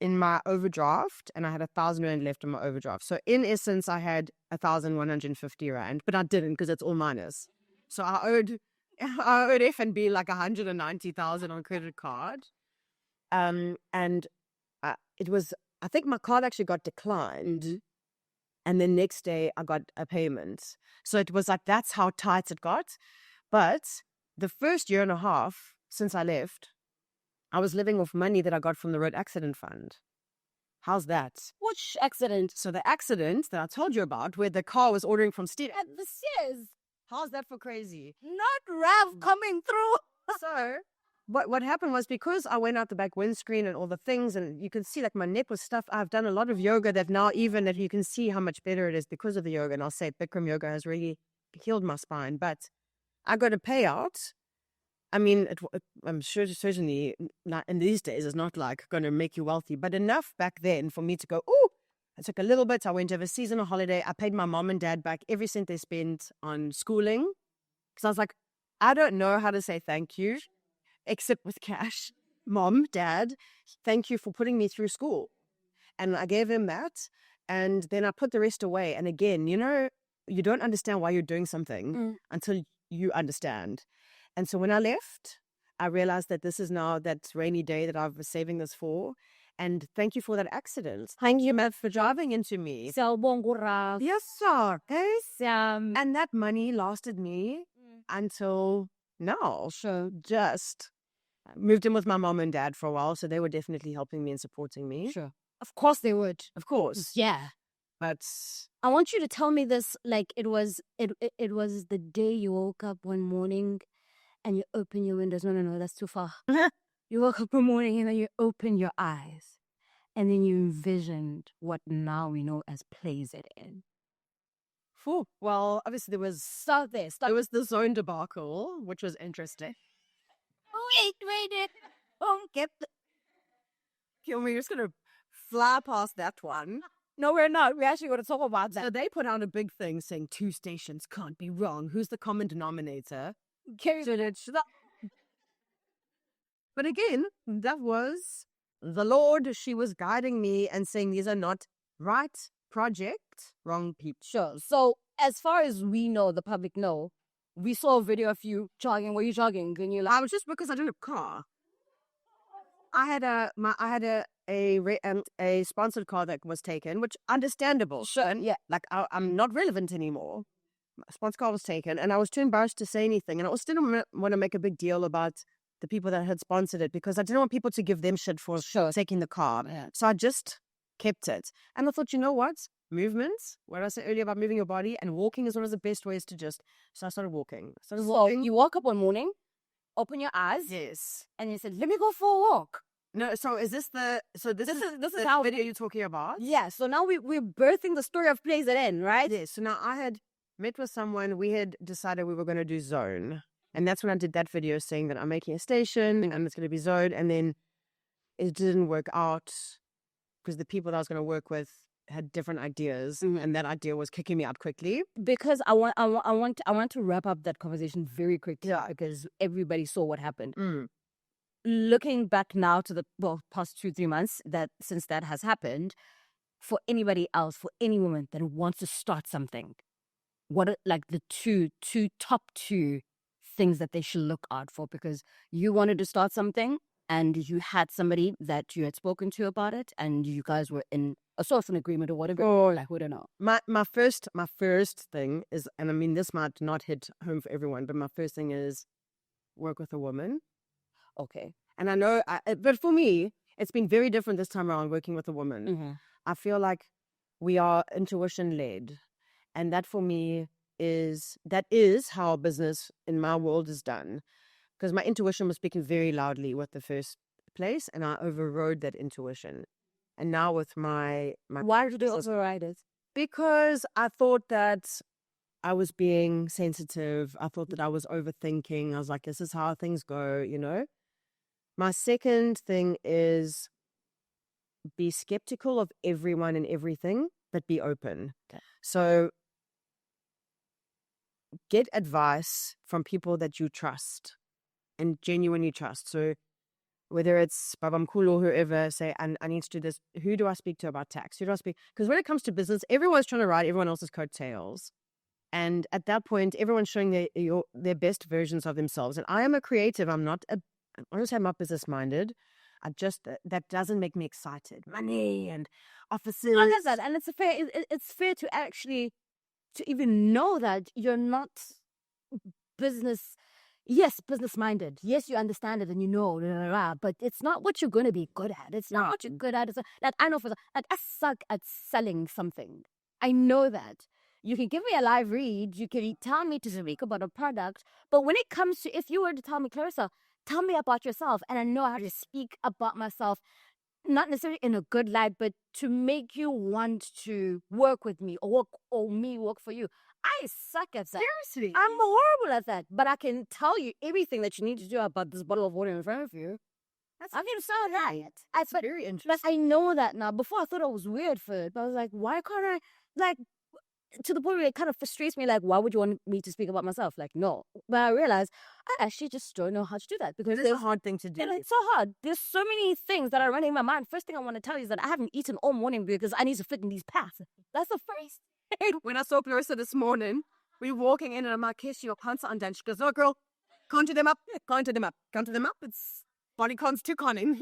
Speaker 3: in my overdraft, and I had 1,000 Rand left in my overdraft. So in essence, I had 1,150 Rand, but I didn't because it's all minus. So I owed F&B like 190,000 on credit card. And it was, I think my card actually got declined. And then next day I got a payment. So it was like, that's how tight it got. But the first year and a half since I left, I was living off money that I got from the road accident fund. How's that?
Speaker 1: Which accident?
Speaker 3: So the accident that I told you about, where the car was ordering from Steve.
Speaker 1: At the Sears.
Speaker 3: How's that for crazy?
Speaker 1: Not Rav coming through.
Speaker 3: So what happened was, because I went out the back windscreen and all the things, and you can see like my neck was stuffed. I've done a lot of yoga that now, even if you can see how much better it is because of the yoga, and I'll say Bikram yoga has really healed my spine. But I got a payout. I mean, I'm sure certainly not in these days it's not like going to make you wealthy, but enough back then for me to go, oh, I took a little bit. I went overseas on a holiday. I paid my mom and dad back every cent they spent on schooling. Because I was like, I don't know how to say thank you except with cash. Mom, Dad, thank you for putting me through school. And I gave him that. And then I put the rest away. And again, you don't understand why you're doing something until you understand. And so when I left, I realized that this is now that rainy day that I was saving this for. And thank you for that accident. Thank you, Matt, for driving into me. Yes, sir. And that money lasted me until now. So just moved in with my mom and dad for a while. So they were definitely helping me and supporting me.
Speaker 1: Sure. Of course they would.
Speaker 3: Of course.
Speaker 1: Yeah.
Speaker 3: But
Speaker 1: I want you to tell me this like it was the day you woke up one morning and you open your windows. No, that's too far. You woke up one morning and then you open your eyes and then you envisioned what now we know as PLAYZN.
Speaker 3: Well, obviously there was the zone debacle, which was interesting.
Speaker 1: Wait. Don't get the...
Speaker 3: We're just going to fly past that one.
Speaker 1: No, we're not. We're actually going to talk about that.
Speaker 3: So they put out a big thing saying 2 stations can't be wrong. Who's the common denominator?
Speaker 1: Keri.
Speaker 3: But again, that was the Lord. She was guiding me and saying these are not right project, wrong people.
Speaker 1: Sure. So as far as we know, the public know, we saw a video of you jogging. Were you jogging? And you're like,
Speaker 3: I was just because I didn't have a car. I had a sponsored car that was taken, which understandable.
Speaker 1: Sure.
Speaker 3: Yeah. Like I'm not relevant anymore. My sponsored car was taken, and I was too embarrassed to say anything. And I also didn't want to make a big deal about the people that had sponsored it because I didn't want people to give them shit for taking the car.
Speaker 1: Yeah.
Speaker 3: So I just kept it. And I thought, you know what? Movements, what I said earlier about moving your body, and walking is one of the best ways to just... So I started walking.
Speaker 1: So you woke up one morning, open your eyes.
Speaker 3: Yes.
Speaker 1: And you said, let me go for a walk.
Speaker 3: No, so is this the... So this is
Speaker 1: how
Speaker 3: video you're talking about?
Speaker 1: Yeah, so now we're birthing the story of PLAYZN, right?
Speaker 3: Yes, so now I had met with someone, we had decided we were going to do zone. And that's when I did that video saying that I'm making a station and it's going to be zone. And then it didn't work out because the people that I was going to work with had different ideas, and that idea was kicking me out quickly.
Speaker 1: Because I want to wrap up that conversation very quickly because everybody saw what happened. Looking back now to the past 2-3 months since that has happened, for anybody else, for any woman that wants to start something, what are like the top two things that they should look out for? Because you wanted to start something and you had somebody that you had spoken to about it, and you guys were in a sort of an agreement or whatever. Like, we don't know.
Speaker 3: My first thing is, and I mean this might not hit home for everyone, but my first thing is work with a woman.
Speaker 1: Okay.
Speaker 3: And I know, but for me, it's been very different this time around working with a woman. I feel like we are intuition led, and that for me is how business in my world is done. Because my intuition was speaking very loudly with the first place, and I overrode that intuition. And now with my
Speaker 1: why did you override it?
Speaker 3: Because I thought that I was being sensitive. I thought that I was overthinking. I was like, this is how things go, you know? My second thing is be skeptical of everyone and everything, but be open.
Speaker 1: Okay.
Speaker 3: So get advice from people that you trust and genuinely trust. So whether it's Babamkhulu or whoever, say, I need to do this. Who do I speak to about tax? Who do I speak? Because when it comes to business, everyone's trying to ride everyone else's coattails. And at that point, everyone's showing their best versions of themselves. And I am a creative. I don't say I'm not business minded. That doesn't make me excited. Money and offices.
Speaker 1: I get that. And it's fair to actually, to even know that you're not business minded. Yes, you understand it and you know, but it's not what you're going to be good at. It's not what you're good at. It's like, I know I suck at selling something. I know that. You can give me a live read. You can tell me to speak about a product. But when it comes to, if you were to tell me, Clarissa, tell me about yourself, and I know how to speak about myself, not necessarily in a good light, but to make you want to work with me or me work for you. I suck at that.
Speaker 3: Seriously.
Speaker 1: I'm horrible at that. But I can tell you everything that you need to do about this bottle of water in front of you. I can sell that. That's very interesting. I know that now. Before I thought I was weird for it, but I was like, why can't I, like, to the point where it kind of frustrates me, like, why would you want me to speak about myself? Like, no. But I realized I actually just don't know how to do that, because
Speaker 3: it's a hard thing to do.
Speaker 1: It's so hard. There's so many things that are running in my mind. First thing I want to tell you is that I haven't eaten all morning because I need to fit in these paths. That's the first.
Speaker 3: When I saw Clarissa this morning, we were walking in and I'm like, Kiss, your pants are undone. She goes, no, girl, conjure them up. It's body cons too conning.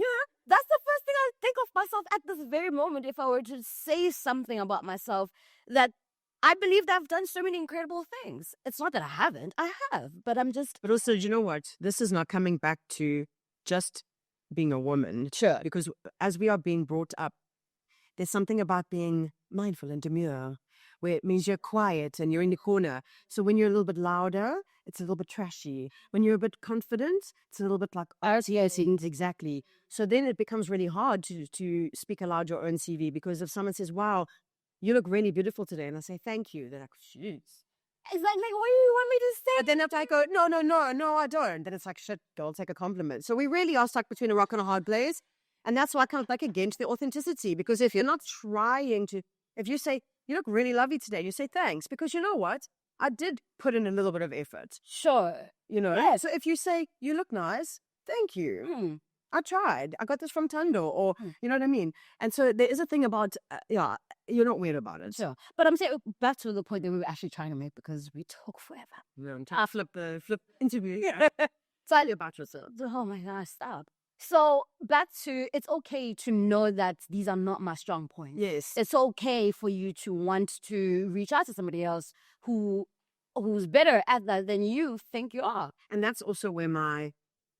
Speaker 1: That's the first thing I think of myself at this very moment. If I were to say something about myself, that I believe that I've done so many incredible things. It's not that I haven't. I have. But I'm just...
Speaker 3: But also, you know what? This is not coming back to just being a woman.
Speaker 1: Sure.
Speaker 3: Because as we are being brought up, there's something about being mindful and demure, where it means you're quiet and you're in the corner. So when you're a little bit louder, it's a little bit trashy. When you're a bit confident, it's a little bit like, yes, exactly. So then it becomes really hard to speak aloud your own CV, because if someone says, wow, you look really beautiful today, and I say, thank you, they're like, jeez.
Speaker 1: It's like, what do you want me to say?
Speaker 3: But then after I go, no, I don't. Then it's like, shit, girl, take a compliment. So we really are stuck between a rock and a hard place. And that's why I come back again to the authenticity. Because if you're not trying to, if you say, you look really lovely today, you say thanks. Because you know what? I did put in a little bit of effort.
Speaker 1: Sure.
Speaker 3: You know?
Speaker 1: Yes.
Speaker 3: So if you say, you look nice, thank you. I tried. I got this from Tando, or, you know what I mean? And so there is a thing about, you're not weird about it.
Speaker 1: Sure. But I'm saying back to the point that we were actually trying to make, because we talk forever.
Speaker 3: I flip interview.
Speaker 1: Yeah. Tell you about yourself. Oh my gosh, stop. So back to, it's okay to know that these are not my strong points.
Speaker 3: Yes.
Speaker 1: It's okay for you to want to reach out to somebody else who's better at that than you think you are.
Speaker 3: And that's also where my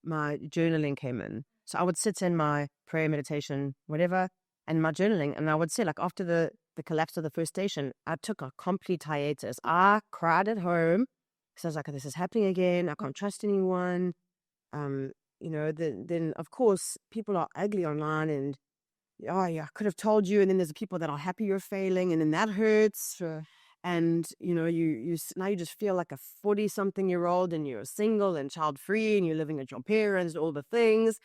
Speaker 3: journaling came in. So I would sit in my prayer, meditation, whatever, and my journaling. And I would say, like, after the collapse of the first station, I took a complete hiatus. I cried at home because I was like, this is happening again. I can't trust anyone. Then of course, people are ugly online, and, I could have told you. And then there's people that are happy you're failing, and then that hurts.
Speaker 1: Sure.
Speaker 3: And, now you just feel like a 40-something-year-old, and you're single and child-free, and you're living with your parents, all the things.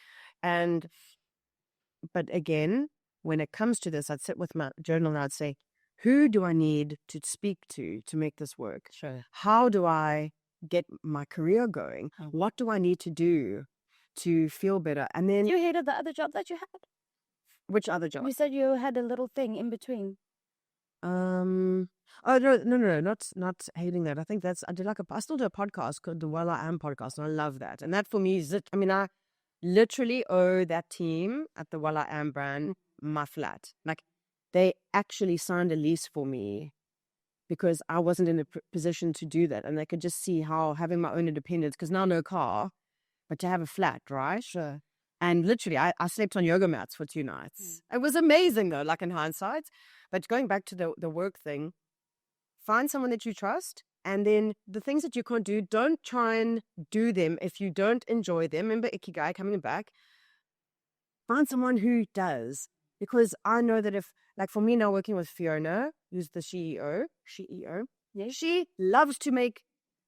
Speaker 3: But again, when it comes to this, I'd sit with my journal and I'd say, who do I need to speak to make this work?
Speaker 1: Sure.
Speaker 3: How do I get my career going? What do I need to do to feel better? And then
Speaker 1: You hated the other job that you had?
Speaker 3: which other job?
Speaker 1: You said you had a little thing in between.
Speaker 3: Oh no, not hating that. I think I still do a podcast called the Well I Am podcast, and I love that. And that for me is it. I mean, I literally owe that team at the Well I Am brand my flat. Like, they actually signed a lease for me because I wasn't in a position to do that, and they could just see how having my own independence, because now no car, but to have a flat, right?
Speaker 1: Sure.
Speaker 3: And literally, I slept on yoga mats for 2 nights. It was amazing, though, like in hindsight. But going back to the work thing, find someone that you trust. And then the things that you can't do, don't try and do them if you don't enjoy them. Remember Ikigai coming back? Find someone who does. Because I know that if, like for me now working with Fiona, who's the CEO, yeah, she loves to make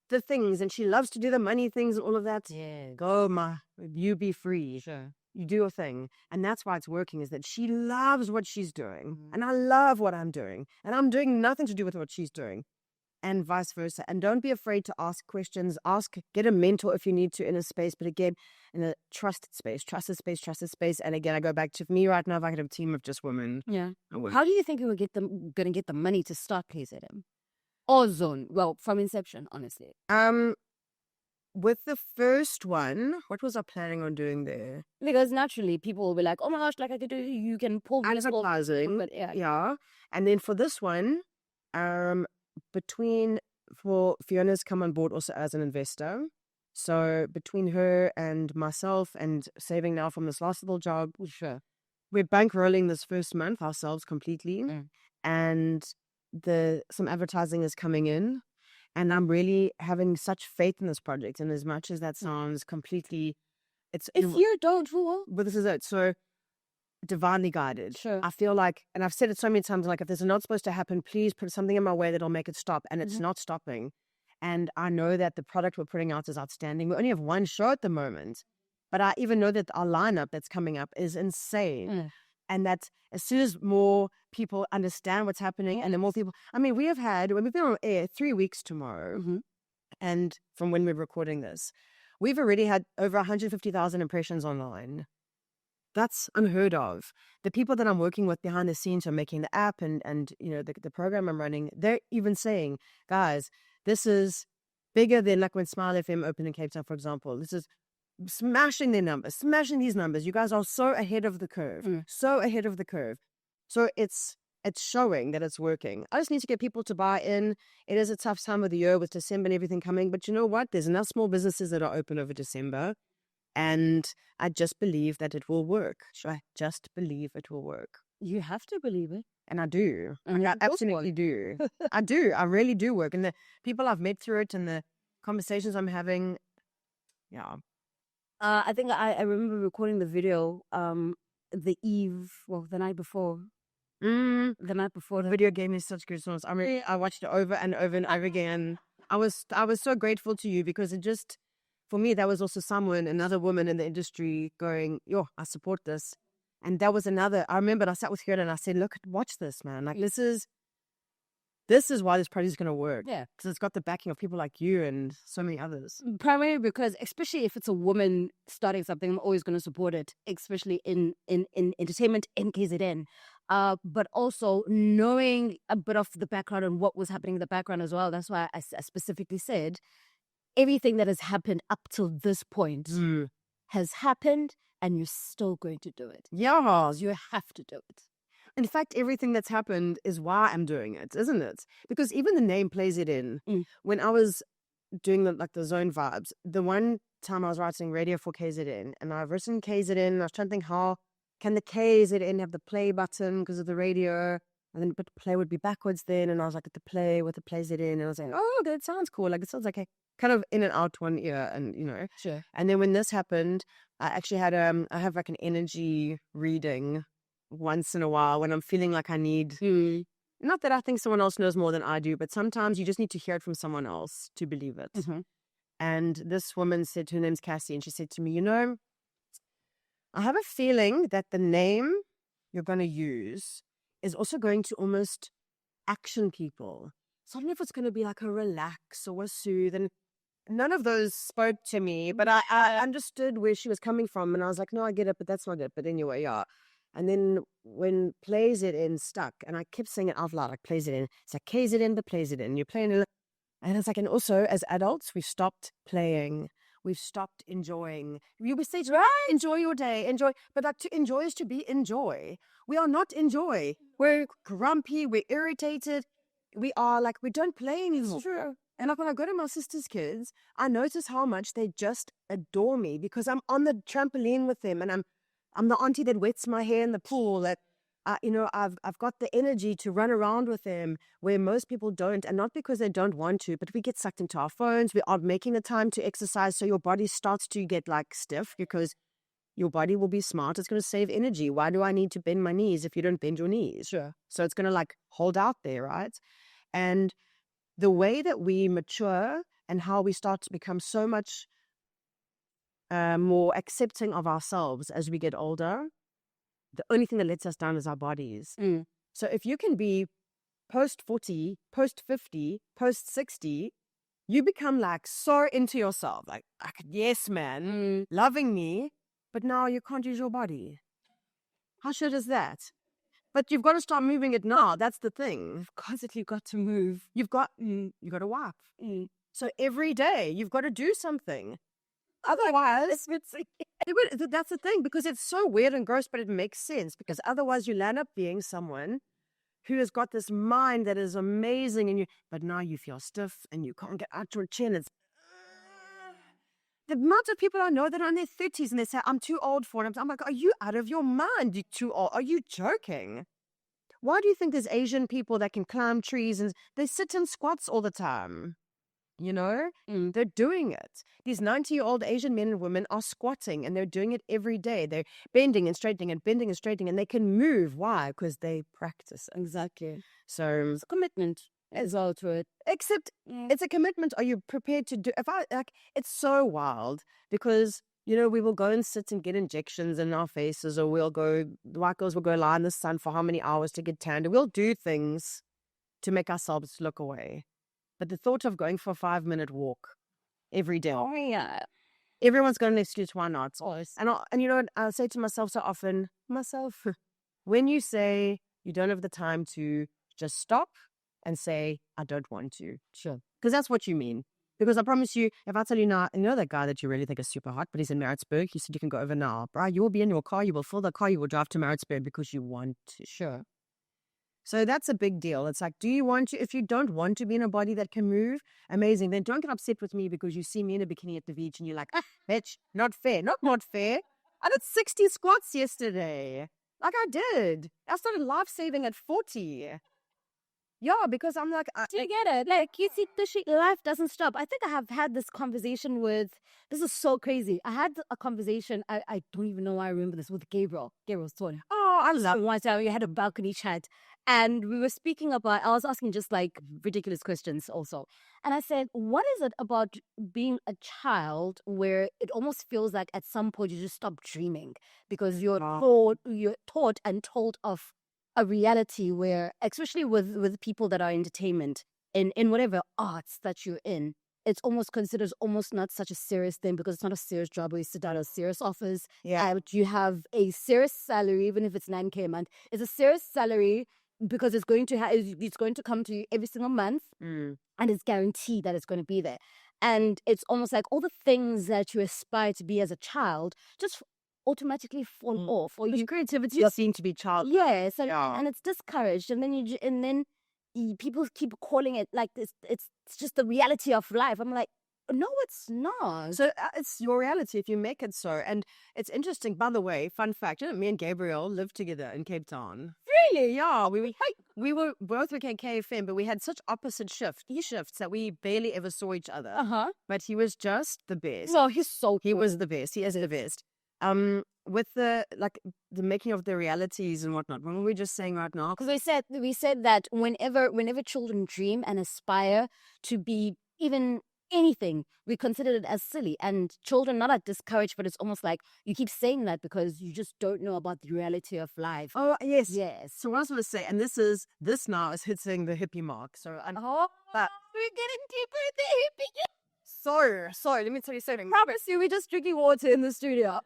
Speaker 3: the things and she loves to do the money things and all of that.
Speaker 1: Yeah.
Speaker 3: You be free.
Speaker 1: Sure.
Speaker 3: You do your thing. And that's why it's working, is that she loves what she's doing. And I love what I'm doing. And I'm doing nothing to do with what she's doing. And vice versa. And don't be afraid to ask questions. Get a mentor if you need to in a space. But again, in a trusted space. And again, I go back to me right now, if I had a team of just women.
Speaker 1: Yeah.
Speaker 3: I would.
Speaker 1: How do you think you were going to get the money to start PLAYZN? Or Zone? Well, from inception, honestly.
Speaker 3: With the first one, what was I planning on doing there?
Speaker 1: Because naturally, people will be like, oh my gosh, like I could do, you can pull this off.
Speaker 3: Advertising.
Speaker 1: But yeah.
Speaker 3: Yeah. And then for this one, for Fiona's come on board also as an investor. So between her and myself and saving now from this last little job,
Speaker 1: Sure.
Speaker 3: we're bankrolling this first month ourselves completely. And some advertising is coming in. And I'm really having such faith in this project. And as much as that sounds completely,
Speaker 1: If you don't, who will?
Speaker 3: but this is it. So divinely guided.
Speaker 1: Sure.
Speaker 3: I feel like, and I've said it so many times, like if there's not supposed to happen, please put something in my way that'll make it stop. And it's not stopping. And I know that the product we're putting out is outstanding. We only have one show at the moment, but I even know that our lineup that's coming up is insane. And that as soon as more people understand what's happening, and the more people, I mean, we've been on air 3 weeks tomorrow. And from when we're recording this, we've already had over 150,000 impressions online. That's unheard of. The people that I'm working with behind the scenes are making the app and you know, the program I'm running, they're even saying, guys, this is bigger than like when Smile FM opened in Cape Town, for example. This is smashing their numbers, smashing these numbers. You guys are so ahead of the curve, so ahead of the curve. So it's showing that it's working. I just need to get people to buy in. It is a tough time of the year with December and everything coming, but you know what? There's enough small businesses that are open over December. And I just believe that it will work. I just believe it will work.
Speaker 1: You have to believe it.
Speaker 3: And I do. I absolutely do. I do. I really do work. And the people I've met through it and the conversations I'm having, yeah.
Speaker 1: I think I remember recording the video the night before. The night before.
Speaker 3: The video gave me such good songs. I mean, I watched it over and over and over again. I was so grateful to you because it just, for me, that was also another woman in the industry going, yo, I support this. And that was I remember I sat with her and I said, look, watch this, man. Like, this is why this project is going to work.
Speaker 1: Yeah.
Speaker 3: Because it's got the backing of people like you and so many others.
Speaker 1: Primarily because, especially if it's a woman starting something, I'm always going to support it, especially in entertainment in KZN. But also knowing a bit of the background and what was happening in the background as well. That's why I specifically said everything that has happened up till this point has happened and you're still going to do it.
Speaker 3: Yeah.
Speaker 1: You have to do it.
Speaker 3: In fact, everything that's happened is why I'm doing it, isn't it? Because even the name PLAYZN. When I was doing the zone vibes, the one time I was writing radio for KZN, and I've written KZN, and I was trying to think, how can the KZN have the play button because of the radio? And then, but the play would be backwards then, and I was like, at the play with the PLAYZN, and I was saying, oh, that sounds cool. Like, it sounds like a kind of in and out one ear, and you know.
Speaker 1: Sure.
Speaker 3: And then when this happened, I actually had I have like an energy reading once in a while when I'm feeling like I need, not that I think someone else knows more than I do, but sometimes you just need to hear it from someone else to believe it. And this woman said, her name's Cassie, and she said to me, you know, I have a feeling that the name you're going to use is also going to almost action people. So I don't know if it's going to be like a relax or a soothe. And none of those spoke to me, but I understood where she was coming from. And I was like, no, I get it, but that's not it. But anyway, yeah. And then when PLAYZN stuck, and I kept saying it out loud, like PLAYZN, it's like KZN, but PLAYZN. You're playing it. And it's like, and also as adults, we've stopped playing. We've stopped enjoying. You would say, right, enjoy your day, enjoy. But like to enjoy is to be enjoy. We are not enjoy. We're grumpy, we're irritated. We are like, we don't play anymore. It's true. And like when I go to my sister's kids, I notice how much they just adore me because I'm on the trampoline with them, and I'm the auntie that wets my hair in the pool. That I've got the energy to run around with them where most people don't, and not because they don't want to, but we get sucked into our phones. We aren't making the time to exercise, so your body starts to get like stiff because your body will be smart. It's going to save energy. Why do I need to bend my knees if you don't bend your knees? Sure. So it's going to like hold out there, right? And the way that we mature and how we start to become so much more accepting of ourselves as we get older, the only thing that lets us down is our bodies. So if you can be post 40, post 50, post 60, you become like so into yourself. Like, yes, man, loving me, but now you can't use your body. How shit is that? But you've got to start moving it now. That's the thing. You've constantly got to move. You've got to wipe. So every day you've got to do something. Otherwise, that's the thing, because it's so weird and gross, but it makes sense, because otherwise you land up being someone who has got this mind that is amazing, but now you feel stiff and you can't get out your chin. It's the amount of people I know that are in their 30s and they say, I'm too old for it. I'm like, are you out of your mind? You're too old. Are you joking? Why do you think there's Asian people that can climb trees and they sit in squats all the time? You know, they're doing it. These 90-year-old Asian men and women are squatting, and they're doing it every day. They're bending and straightening and bending and straightening, and they can move. Why? Because they practice. Exactly. So it's a commitment as well to it. Except it's a commitment. Are you prepared to do? It's so wild because, you know, we will go and sit and get injections in our faces, or the white girls will go lie in the sun for how many hours to get tanned. We'll do things to make ourselves look away. But the thought of going for a 5-minute walk every day. Oh, yeah. Everyone's got an excuse why not. And you know what I say to myself so often? When you say you don't have the time to just stop and say, I don't want to. Sure. Because that's what you mean. Because I promise you, if I tell you now, you know that guy that you really think is super hot, but he's in Maritzburg, he said you can go over now. Bro, you will be in your car, you will fill the car, you will drive to Maritzburg because you want to. Sure. So that's a big deal. It's like, do you want to? If you don't want to be in a body that can move, amazing. Then don't get upset with me because you see me in a bikini at the beach and you're like, bitch, not fair. Not fair. I did 60 squats yesterday. Like I did. I started life saving at 40. Yeah, because I'm like,
Speaker 1: do you get it? Like, you see, life doesn't stop. I think I have had this conversation this is so crazy. I had a conversation, I don't even know why I remember this, with Gabriel. Gabriel's talking. Oh, I love it. One time we had a balcony chat, and we were speaking about, I was asking just like ridiculous questions also. And I said, what is it about being a child where it almost feels like at some point you just stop dreaming because you're taught and told of a reality where, especially with people that are entertainment, in whatever arts that you're in, it's almost considered almost not such a serious thing because it's not a serious job where you sit down on serious offers. Yeah. You have a serious salary, even if it's 9K a month. It's a serious salary because it's going to come to you every single month, and it's guaranteed that it's going to be there. And it's almost like all the things that you aspire to be as a child just automatically fall off, or your creativity
Speaker 3: seem to be child.
Speaker 1: Yeah, so and it's discouraged, and then people keep calling it like this. It's just the reality of life. I'm like, no, it's not.
Speaker 3: So it's your reality if you make it so. And it's interesting, by the way, fun fact, you know, me and Gabriel lived together in Cape Town. Really? Yeah. We were both working at KFM, but we had such opposite shifts that we barely ever saw each other. But he was just the best.
Speaker 1: No, he
Speaker 3: was the best. He is the best. With the making of the realities and whatnot, what were we just saying right now?
Speaker 1: Because we said that whenever children dream and aspire to be even anything, we considered it as silly. And children, not like discouraged, but it's almost like you keep saying that because you just don't know about the reality of life.
Speaker 3: Oh, yes.
Speaker 1: Yes.
Speaker 3: So what I was going to say, and this now is hitting the hippie mark. So, but
Speaker 1: We're getting deeper in the hippie.
Speaker 3: sorry, let me tell you something.
Speaker 1: Promise you, we're just drinking water in the studio.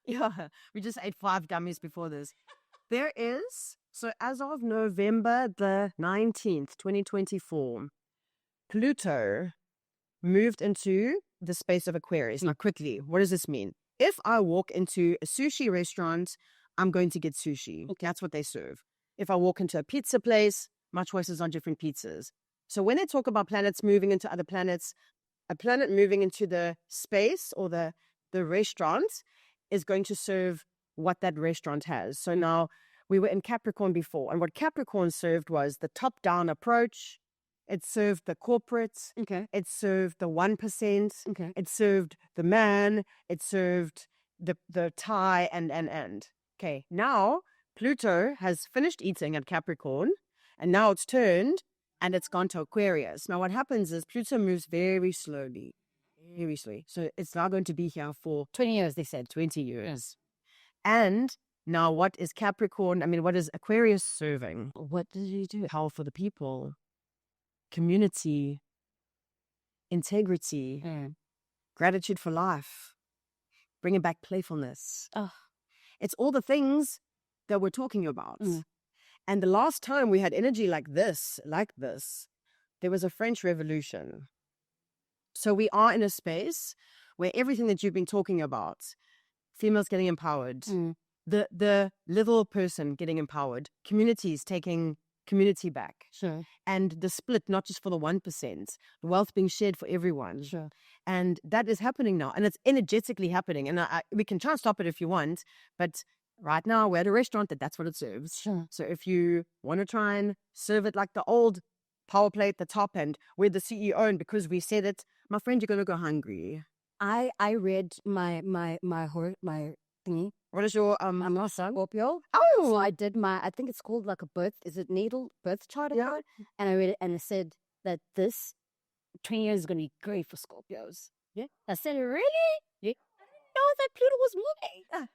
Speaker 3: Yeah, we just ate 5 gummies before this. There is, so as of November the 19th, 2024, Pluto moved into the space of Aquarius. Now, quickly, what does this mean? If I walk into a sushi restaurant, I'm going to get sushi. Okay. That's what they serve. If I walk into a pizza place, my choices on different pizzas. So when they talk about planets moving into other planets, a planet moving into the space or the restaurant is going to serve what that restaurant has. So now we were in Capricorn before, and what Capricorn served was the top-down approach. It served the corporates.
Speaker 1: Okay.
Speaker 3: It served the 1%.
Speaker 1: Okay.
Speaker 3: It served the man. It served the tie and. Okay, now Pluto has finished eating at Capricorn, and now it's turned and it's gone to Aquarius. Now what happens is Pluto moves very slowly. Very slowly. So it's now going to be here for
Speaker 1: 20 years, they said.
Speaker 3: 20 years. And now what is Capricorn? I mean, what is Aquarius serving?
Speaker 1: What did you do?
Speaker 3: Power for the people, community, integrity, gratitude for life, bringing back playfulness. It's all the things that we're talking about. And the last time we had energy like this, there was a French Revolution. So we are in a space where everything that you've been talking about, females getting empowered, the little person getting empowered, communities taking community back.
Speaker 1: Sure.
Speaker 3: And the split, not just for the 1%, the wealth being shared for everyone.
Speaker 1: Sure.
Speaker 3: And that is happening now. And it's energetically happening. And we can try and stop it if you want. But right now, we're at a restaurant that's what it serves.
Speaker 1: Sure.
Speaker 3: So if you want to try and serve it like the old power play at the top and we're the CEO, and because we said it, my friend, you're going to go hungry.
Speaker 1: I read my thingy.
Speaker 3: What is your
Speaker 1: I'm not Scorpio.
Speaker 3: Oh,
Speaker 1: so I did I think it's called like a birth. Is it natal birth chart?
Speaker 3: Yeah.
Speaker 1: And I read it, and it said that this 20 years is going to be great for Scorpios.
Speaker 3: Yeah.
Speaker 1: I said, really? Yeah. I didn't know that Pluto was moving.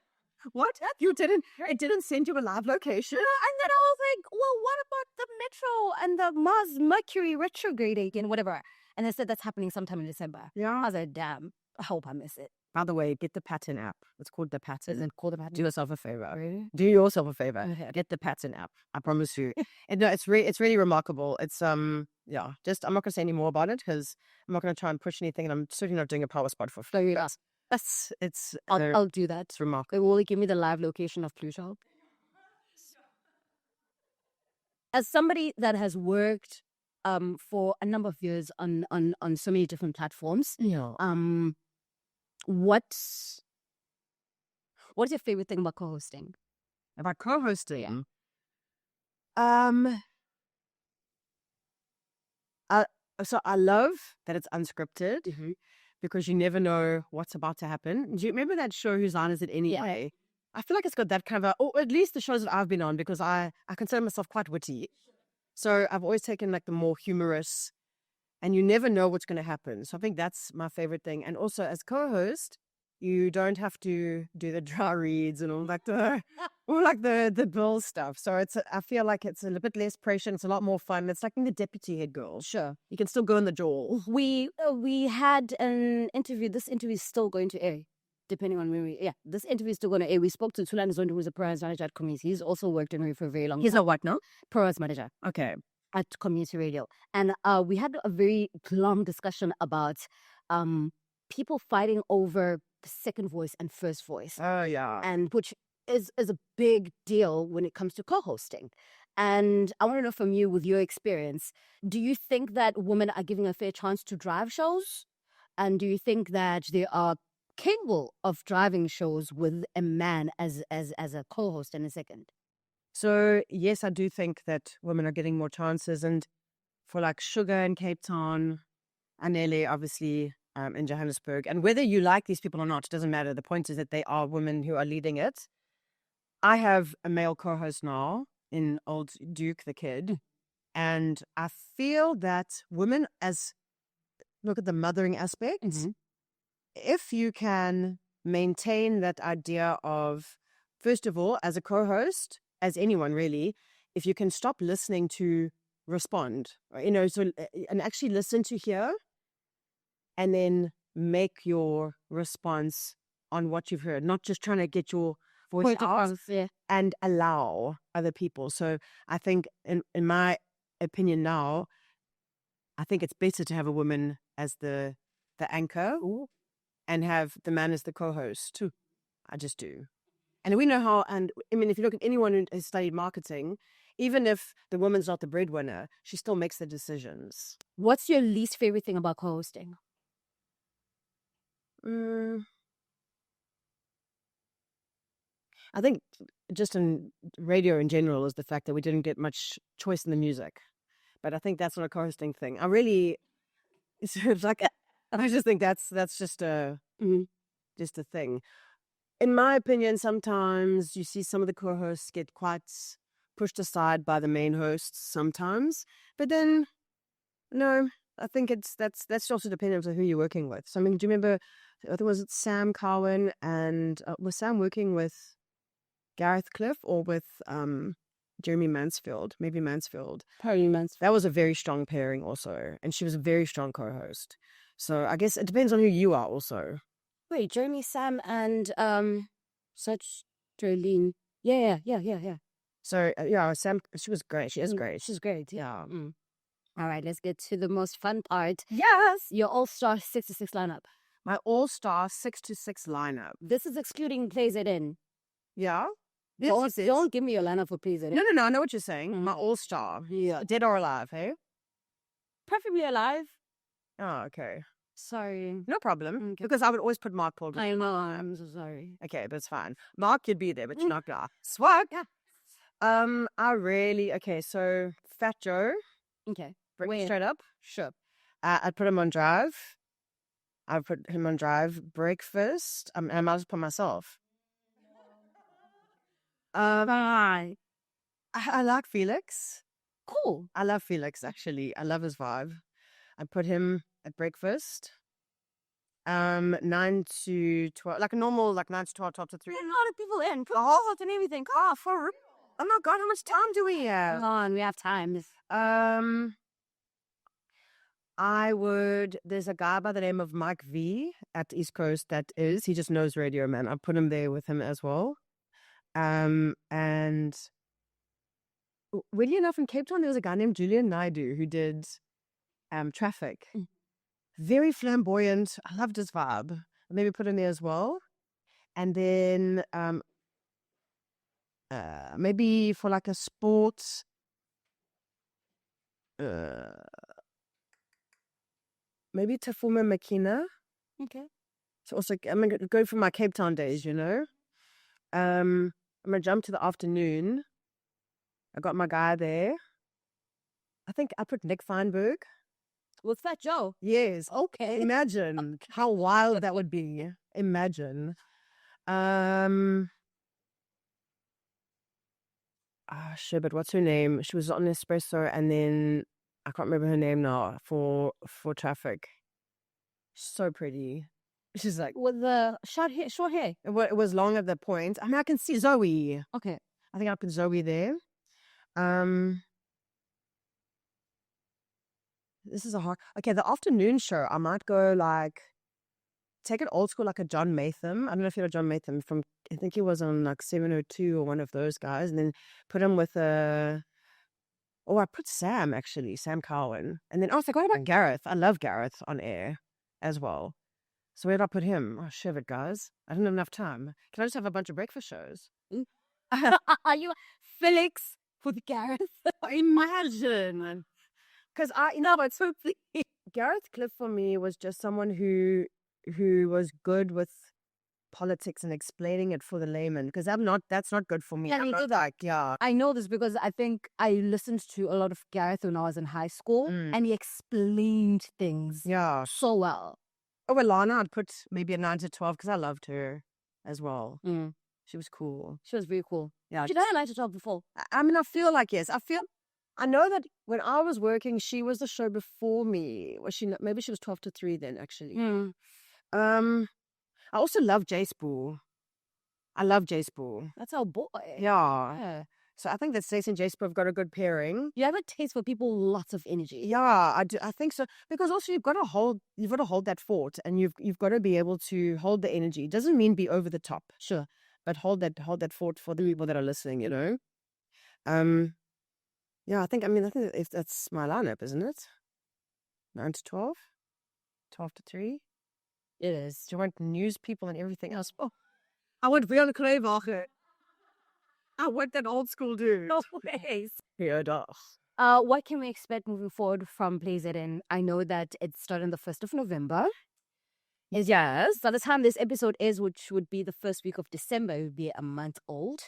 Speaker 3: What? You didn't? It didn't send you a live location?
Speaker 1: And then I was like, well, what about the Metro and the Mars Mercury retrograding and whatever? And they said that's happening sometime in December.
Speaker 3: Yeah.
Speaker 1: I was like, damn, I hope I miss it.
Speaker 3: By the way, get the Pattern app. It's called the Pattern.
Speaker 1: Is it called the Pattern?
Speaker 3: Do yourself a favor.
Speaker 1: Really?
Speaker 3: Do yourself a favor.
Speaker 1: Okay.
Speaker 3: Get the Pattern app. I promise you. And no, it's really remarkable. It's yeah. Just I'm not gonna say any more about it because I'm not gonna try and push anything, and I'm certainly not doing a power spot for free.
Speaker 1: I'll do that.
Speaker 3: It's remarkable.
Speaker 1: Will you give me the live location of Pluto? As somebody that has worked for a number of years on so many different platforms, what's your favorite thing about co-hosting?
Speaker 3: About co-hosting? So I love that it's unscripted because you never know what's about to happen. Do you remember that show, Whose Line Is It Anyway? Yeah. I feel like it's got that kind of or at least the shows that I've been on, because I consider myself quite witty. So I've always taken like the more humorous, and you never know what's going to happen. So I think that's my favorite thing. And also as co-host, you don't have to do the dry reads and all the bill stuff. So I feel like it's a little bit less pressure. It's a lot more fun. It's like being the deputy head girl.
Speaker 1: Sure.
Speaker 3: You can still go in the door.
Speaker 1: We had an interview. This interview is still going to air, depending on when this interview is still going to air. We spoke to Tulani Zondo, who's a program manager at Community. He's also worked in radio for a very long time.
Speaker 3: He's a what now?
Speaker 1: Program manager.
Speaker 3: Okay.
Speaker 1: At Community Radio. And we had a very long discussion about people fighting over the second voice and first voice.
Speaker 3: Oh, yeah.
Speaker 1: And which is a big deal when it comes to co-hosting. And I want to know from you, with your experience, do you think that women are giving a fair chance to drive shows? And do you think that they are capable of driving shows with a man as a co-host in a second?
Speaker 3: So, yes, I do think that women are getting more chances. And for like Sugar in Cape Town, Anele, obviously, in Johannesburg. And whether you like these people or not, it doesn't matter. The point is that they are women who are leading it. I have a male co-host now in Old Duke the Kid. And I feel that women, as look at the mothering aspect. If you can maintain that idea of, first of all, as a co-host, as anyone really, if you can stop listening to respond, and actually listen to hear, and then make your response on what you've heard, not just trying to get your voice out, and allow other people. So I think, in my opinion now, I think it's better to have a woman as the anchor and have the man as the co-host too. I just do. And we know how, and I mean, if you look at anyone who has studied marketing, even if the woman's not the breadwinner, she still makes the decisions.
Speaker 1: What's your least favorite thing about co-hosting?
Speaker 3: I think just in radio in general is the fact that we didn't get much choice in the music. But I think that's not a co-hosting thing. It's like, I just think that's just a thing. In my opinion, sometimes you see some of the co-hosts get quite pushed aside by the main hosts sometimes. But then, no, I think that's also dependent on who you're working with. So, I mean, do you remember, I think was it Sam Cowan and, was Sam working with Gareth Cliff or with Jeremy Mansfield? Maybe Mansfield.
Speaker 1: Probably Mansfield.
Speaker 3: That was a very strong pairing also. And she was a very strong co-host. So I guess it depends on who you are also.
Speaker 1: Wait, Jeremy, Sam, and such Jolene. Yeah.
Speaker 3: So Sam, she was great. She is great.
Speaker 1: She's great.
Speaker 3: Yeah.
Speaker 1: All right, let's get to the most fun part.
Speaker 3: Yes.
Speaker 1: Your all-star 6-6 lineup.
Speaker 3: My all-star 6-6 lineup.
Speaker 1: This is excluding PLAYZN.
Speaker 3: Yeah.
Speaker 1: Don't give me your lineup for PLAYZN.
Speaker 3: No, I know what you're saying. My all-star.
Speaker 1: Yeah.
Speaker 3: Dead or alive, hey?
Speaker 1: Preferably alive.
Speaker 3: Oh, okay.
Speaker 1: Sorry.
Speaker 3: No problem. Okay. Because I would always put Mark Paul.
Speaker 1: I know, I'm so sorry.
Speaker 3: Okay, that's fine. Mark, you'd be there, but you're not gonna. Swag. Yeah. So Fat Joe.
Speaker 1: Okay.
Speaker 3: Straight up.
Speaker 1: Sure.
Speaker 3: I'd put him on drive. I'd put him on drive. Breakfast. And I might just put myself. I like Felix.
Speaker 1: Cool.
Speaker 3: I love Felix, actually. I love his vibe. I put him at breakfast. 9 to 12, like a normal, like 9 to 12, 12 to 3.
Speaker 1: A lot of people in.
Speaker 3: Oh, and everything. Oh, for real. Oh my God, how much time do we have?
Speaker 1: Come on, we have time.
Speaker 3: There's a guy by the name of Mike V at East Coast he just knows radio, man. I put him there with him as well. And weirdly enough, in Cape Town, there was a guy named Julian Naidu who did traffic. Very flamboyant. I loved his vibe. Maybe put him there as well. And then maybe for like a sports, maybe Tafuma Makina.
Speaker 1: Okay.
Speaker 3: So also, I'm going to go for my Cape Town days, I'm going to jump to the afternoon. I got my guy there. I think I put Nick Feinberg.
Speaker 1: With Fat Joe?
Speaker 3: Yes.
Speaker 1: Okay.
Speaker 3: Imagine how wild that would be. Imagine. Shit, but what's her name? She was on Espresso, and then I can't remember her name now for traffic. So pretty. She's like
Speaker 1: with the short hair.
Speaker 3: It was long at the point. I mean, I can see Zoe.
Speaker 1: Okay.
Speaker 3: I think I put Zoe there. This is a hard. Okay, the afternoon show. I might go take it old school, like a John Matham. I don't know if you know John Matham from. I think he was on like 702 or one of those guys, and then put him with I put Sam actually, Sam Cowan, and then I was like, what about Gareth? I love Gareth on air as well. So where did I put him? Oh, shiv it, guys. I didn't have enough time. Can I just have a bunch of breakfast shows?
Speaker 1: Are you Felix with Gareth?
Speaker 3: Imagine. Because but so Gareth Cliff for me was just someone who was good with politics and explaining it for the layman. Because that's not good for me.
Speaker 1: I know this because I think I listened to a lot of Gareth when I was in high school, and he explained things so well.
Speaker 3: Oh, Alana, I'd put maybe a 9 to 12 because I loved her as well. She was cool.
Speaker 1: She was very cool.
Speaker 3: Yeah.
Speaker 1: Did I 9 to 12 before?
Speaker 3: I mean, I feel like yes. I I know that when I was working, she was the show before me. Was she not? Maybe she was 12 to 3 then, actually. I also love J Spool. I love J Spool.
Speaker 1: That's our boy.
Speaker 3: Yeah. So I think that Stacey and J Spool have got a good pairing.
Speaker 1: You have a taste for people with lots of energy.
Speaker 3: Yeah, I do. I think so because also you've got to hold that fort, and you've got to be able to hold the energy. It doesn't mean be over the top,
Speaker 1: Sure,
Speaker 3: but hold that fort for the people that are listening. You know. Yeah, I think if that's my lineup, isn't it? 9 to 12, 12 to 3.
Speaker 1: it is.
Speaker 3: Do you want news people and everything else? Oh, I want Björn Kleivacher. I want that old school dude.
Speaker 1: No ways.
Speaker 3: Yeah, duh.
Speaker 1: What can we expect moving forward from PLAYZN? I know that it's starting the 1st of November. Yes. By the time this episode is, which would be the first week of December, it would be a month old.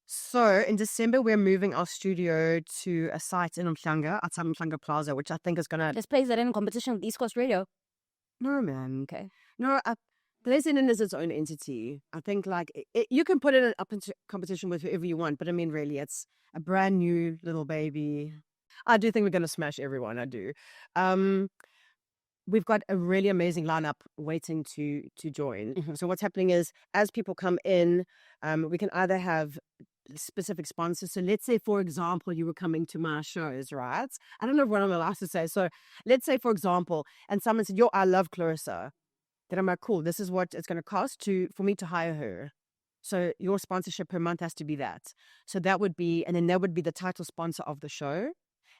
Speaker 3: So in December, we're moving our studio to a site in Umhlanga, outside Umhlanga Plaza, which I think is going to...
Speaker 1: This PLAYZN in competition with East Coast Radio.
Speaker 3: No, man.
Speaker 1: Okay.
Speaker 3: No, PLAYZN is its own entity. I think you can put it up into competition with whoever you want, but I mean, really, it's a brand new little baby. I do think we're going to smash everyone. I do. We've got a really amazing lineup waiting to join.
Speaker 1: Mm-hmm.
Speaker 3: So what's happening is, as people come in, we can either have specific sponsors. So let's say, for example, you were coming to my shows, right? I don't know what I'm allowed to say. So let's say, for example, and someone said, "Yo, I love Clarissa." Then I'm like, cool, this is what it's going to cost for me to hire her. So your sponsorship per month has to be that. So that would be, and then that would be the title sponsor of the show,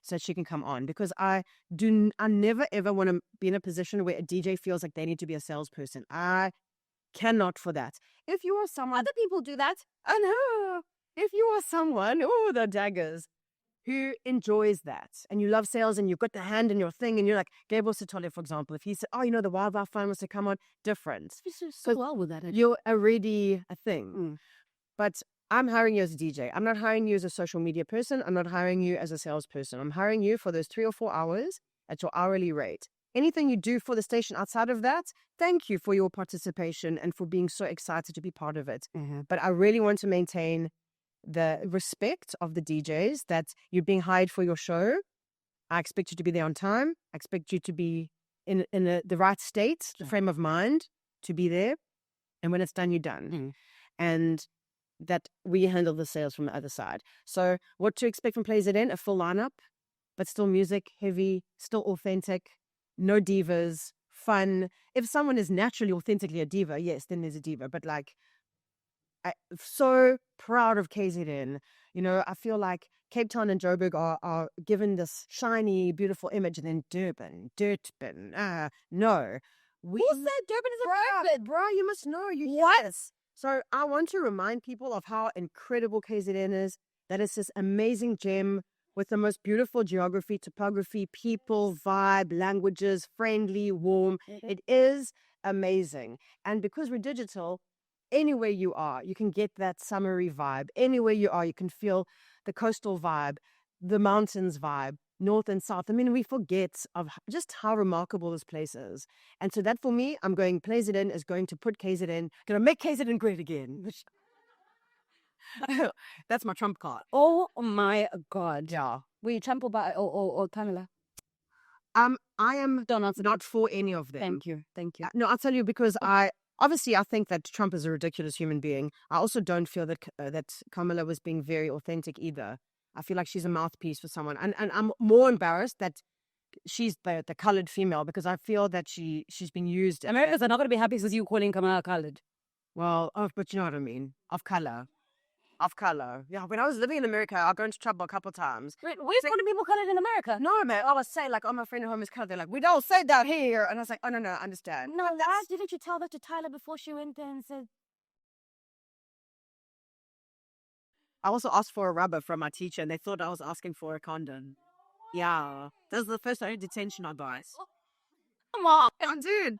Speaker 3: so that she can come on. Because I never ever want to be in a position where a DJ feels like they need to be a salesperson. I cannot for that. If you are someone,
Speaker 1: Other people do that.
Speaker 3: I know. If you are someone, oh, the daggers, who enjoys that, and you love sales, and you've got the hand in your thing, and you're like, Gabriel Sitole, for example, if he said, oh, the Wildlife Fund wants to come on, different.
Speaker 1: So well with that.
Speaker 3: You're already a thing. But I'm hiring you as a DJ. I'm not hiring you as a social media person. I'm not hiring you as a salesperson. I'm hiring you for those 3 or 4 hours at your hourly rate. Anything you do for the station outside of that, thank you for your participation and for being so excited to be part of it. But I really want to maintain the respect of the DJs, that you're being hired for your show. I expect you to be there on time. I expect you to be in the right state, the frame of mind to be there. And when it's done, you're done. And that we handle the sales from the other side. So what to expect from PLAYZN? A full lineup, but still music heavy, still authentic, no divas, fun. If someone is naturally authentically a diva, yes, then there's a diva. But I'm so proud of KZN. I feel like Cape Town and Joburg are given this shiny, beautiful image, and then Durban. No.
Speaker 1: Who said Durban is a private?
Speaker 3: Bro, you must know. Yes. So I want to remind people of how incredible KZN is, that it's this amazing gem with the most beautiful geography, topography, people, vibe, languages, friendly, warm. It is amazing. And because we're digital, anywhere you are, you can get that summery vibe. Anywhere you are, you can feel the coastal vibe, the mountains vibe, north and south. I mean, we forget of just how remarkable this place is. And so that for me, PLAYZN is going to put KZN, going to make KZN great again. That's my trump card.
Speaker 1: Oh my God.
Speaker 3: Yeah.
Speaker 1: Were you Trump or Pamela?
Speaker 3: I am not for any of them.
Speaker 1: Thank you.
Speaker 3: No, I'll tell you, because I think that Trump is a ridiculous human being. I also don't feel that Kamala was being very authentic either. I feel like she's a mouthpiece for someone. And I'm more embarrassed that she's the colored female, because I feel that she's been used.
Speaker 1: Americans are not going to be happy with you calling Kamala colored.
Speaker 3: Well, but you know what I mean. Of color. Yeah, when I was living in America, I got into trouble a couple times.
Speaker 1: Where's one of people colored in America?
Speaker 3: No, man. I was saying, like, oh, my friend at home is colored. They're like, we don't say that here. And I was like, oh, no, I understand.
Speaker 1: No, why didn't you tell that to Tyler before she went there and said...
Speaker 3: I also asked for a rubber from my teacher, and they thought I was asking for a condom. Yeah. This is the first detention I buy.
Speaker 1: Come on.
Speaker 3: Yeah, dude.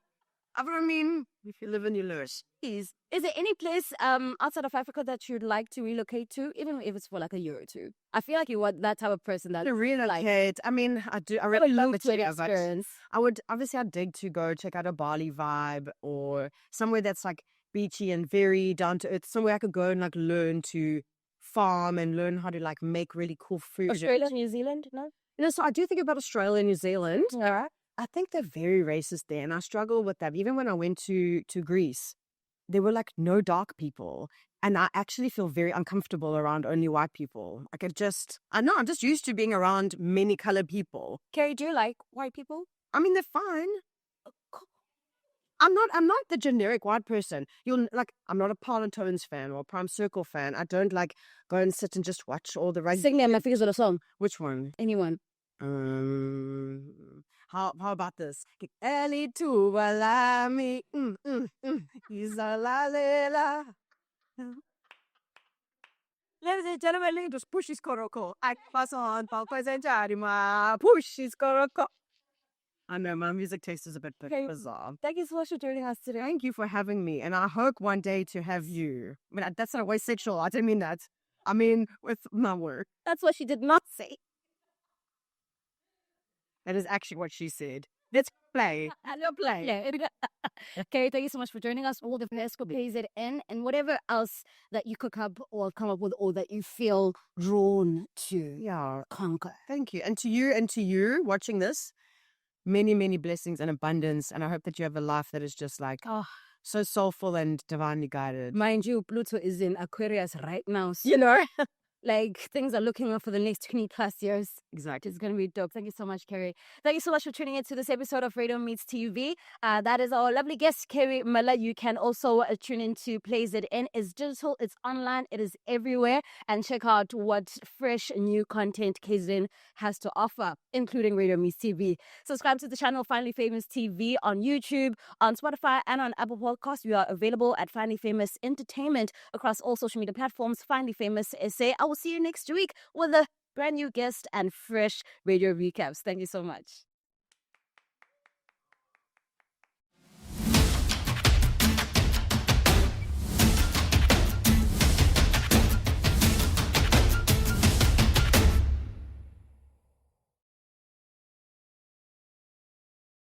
Speaker 3: I mean, if you live in your lurch.
Speaker 1: Is there any place outside of Africa that you'd like to relocate to, even if it's for like a year or two? I feel like you are that type of person that
Speaker 3: to relocate. I mean, I do. I really love it. Experience. I'd dig to go check out a Bali vibe, or somewhere that's like beachy and very down to earth. Somewhere I could go and like learn to farm and learn how to like make really cool food.
Speaker 1: Australia, New Zealand, no?
Speaker 3: So I do think about Australia and New Zealand.
Speaker 1: All right.
Speaker 3: I think they're very racist there, and I struggle with that. Even when I went to Greece, there were like no dark people, and I actually feel very uncomfortable around only white people. Like I'm just used to being around many colored people.
Speaker 1: Keri, do you like white people?
Speaker 3: I mean, they're fine. I'm not the generic white person. I'm not a Parletones fan or a Prime Circle fan. I don't like go and sit and just watch all the
Speaker 1: Sing them my figures on a song.
Speaker 3: Which one?
Speaker 1: Anyone.
Speaker 3: How about this? Eli tu balami, Isalela. Ladies and gentlemen, leaders, push his koroko. I pass on, push his koroko. I know my music taste is a bit bizarre.
Speaker 1: Thank you so much for joining us today.
Speaker 3: Thank you for having me, and I hope one day to have you. I mean, that's not always sexual. I didn't mean that. I mean with my work.
Speaker 1: That's what she did not say.
Speaker 3: That is actually what she said. Let's play.
Speaker 1: Hello, play. Keri, thank you so much for joining us. All the best for PLAYZN and whatever else that you cook up or come up with or that you feel drawn to conquer.
Speaker 3: Thank you. And to you watching this, many, many blessings and abundance. And I hope that you have a life that is just like so soulful and divinely guided.
Speaker 1: Mind you, Pluto is in Aquarius right now. So, you know, like things are looking up for the next 20 plus years.
Speaker 3: Exactly.
Speaker 1: It's going to be dope. Thank you so much, Keri. Thank you so much for tuning in to this episode of Radio Meets TV. That is our lovely guest, Keri Miller. You can also tune into PLAYZN. It's digital, it's online, it is everywhere. And check out what fresh new content KZN has to offer, including Radio Meets TV. Subscribe to the channel Finally Famous TV on YouTube, on Spotify, and on Apple Podcasts. We are available at Finally Famous Entertainment across all social media platforms. Finally Famous SA. I will see you next week with a brand new guest and fresh radio recaps. Thank you so much.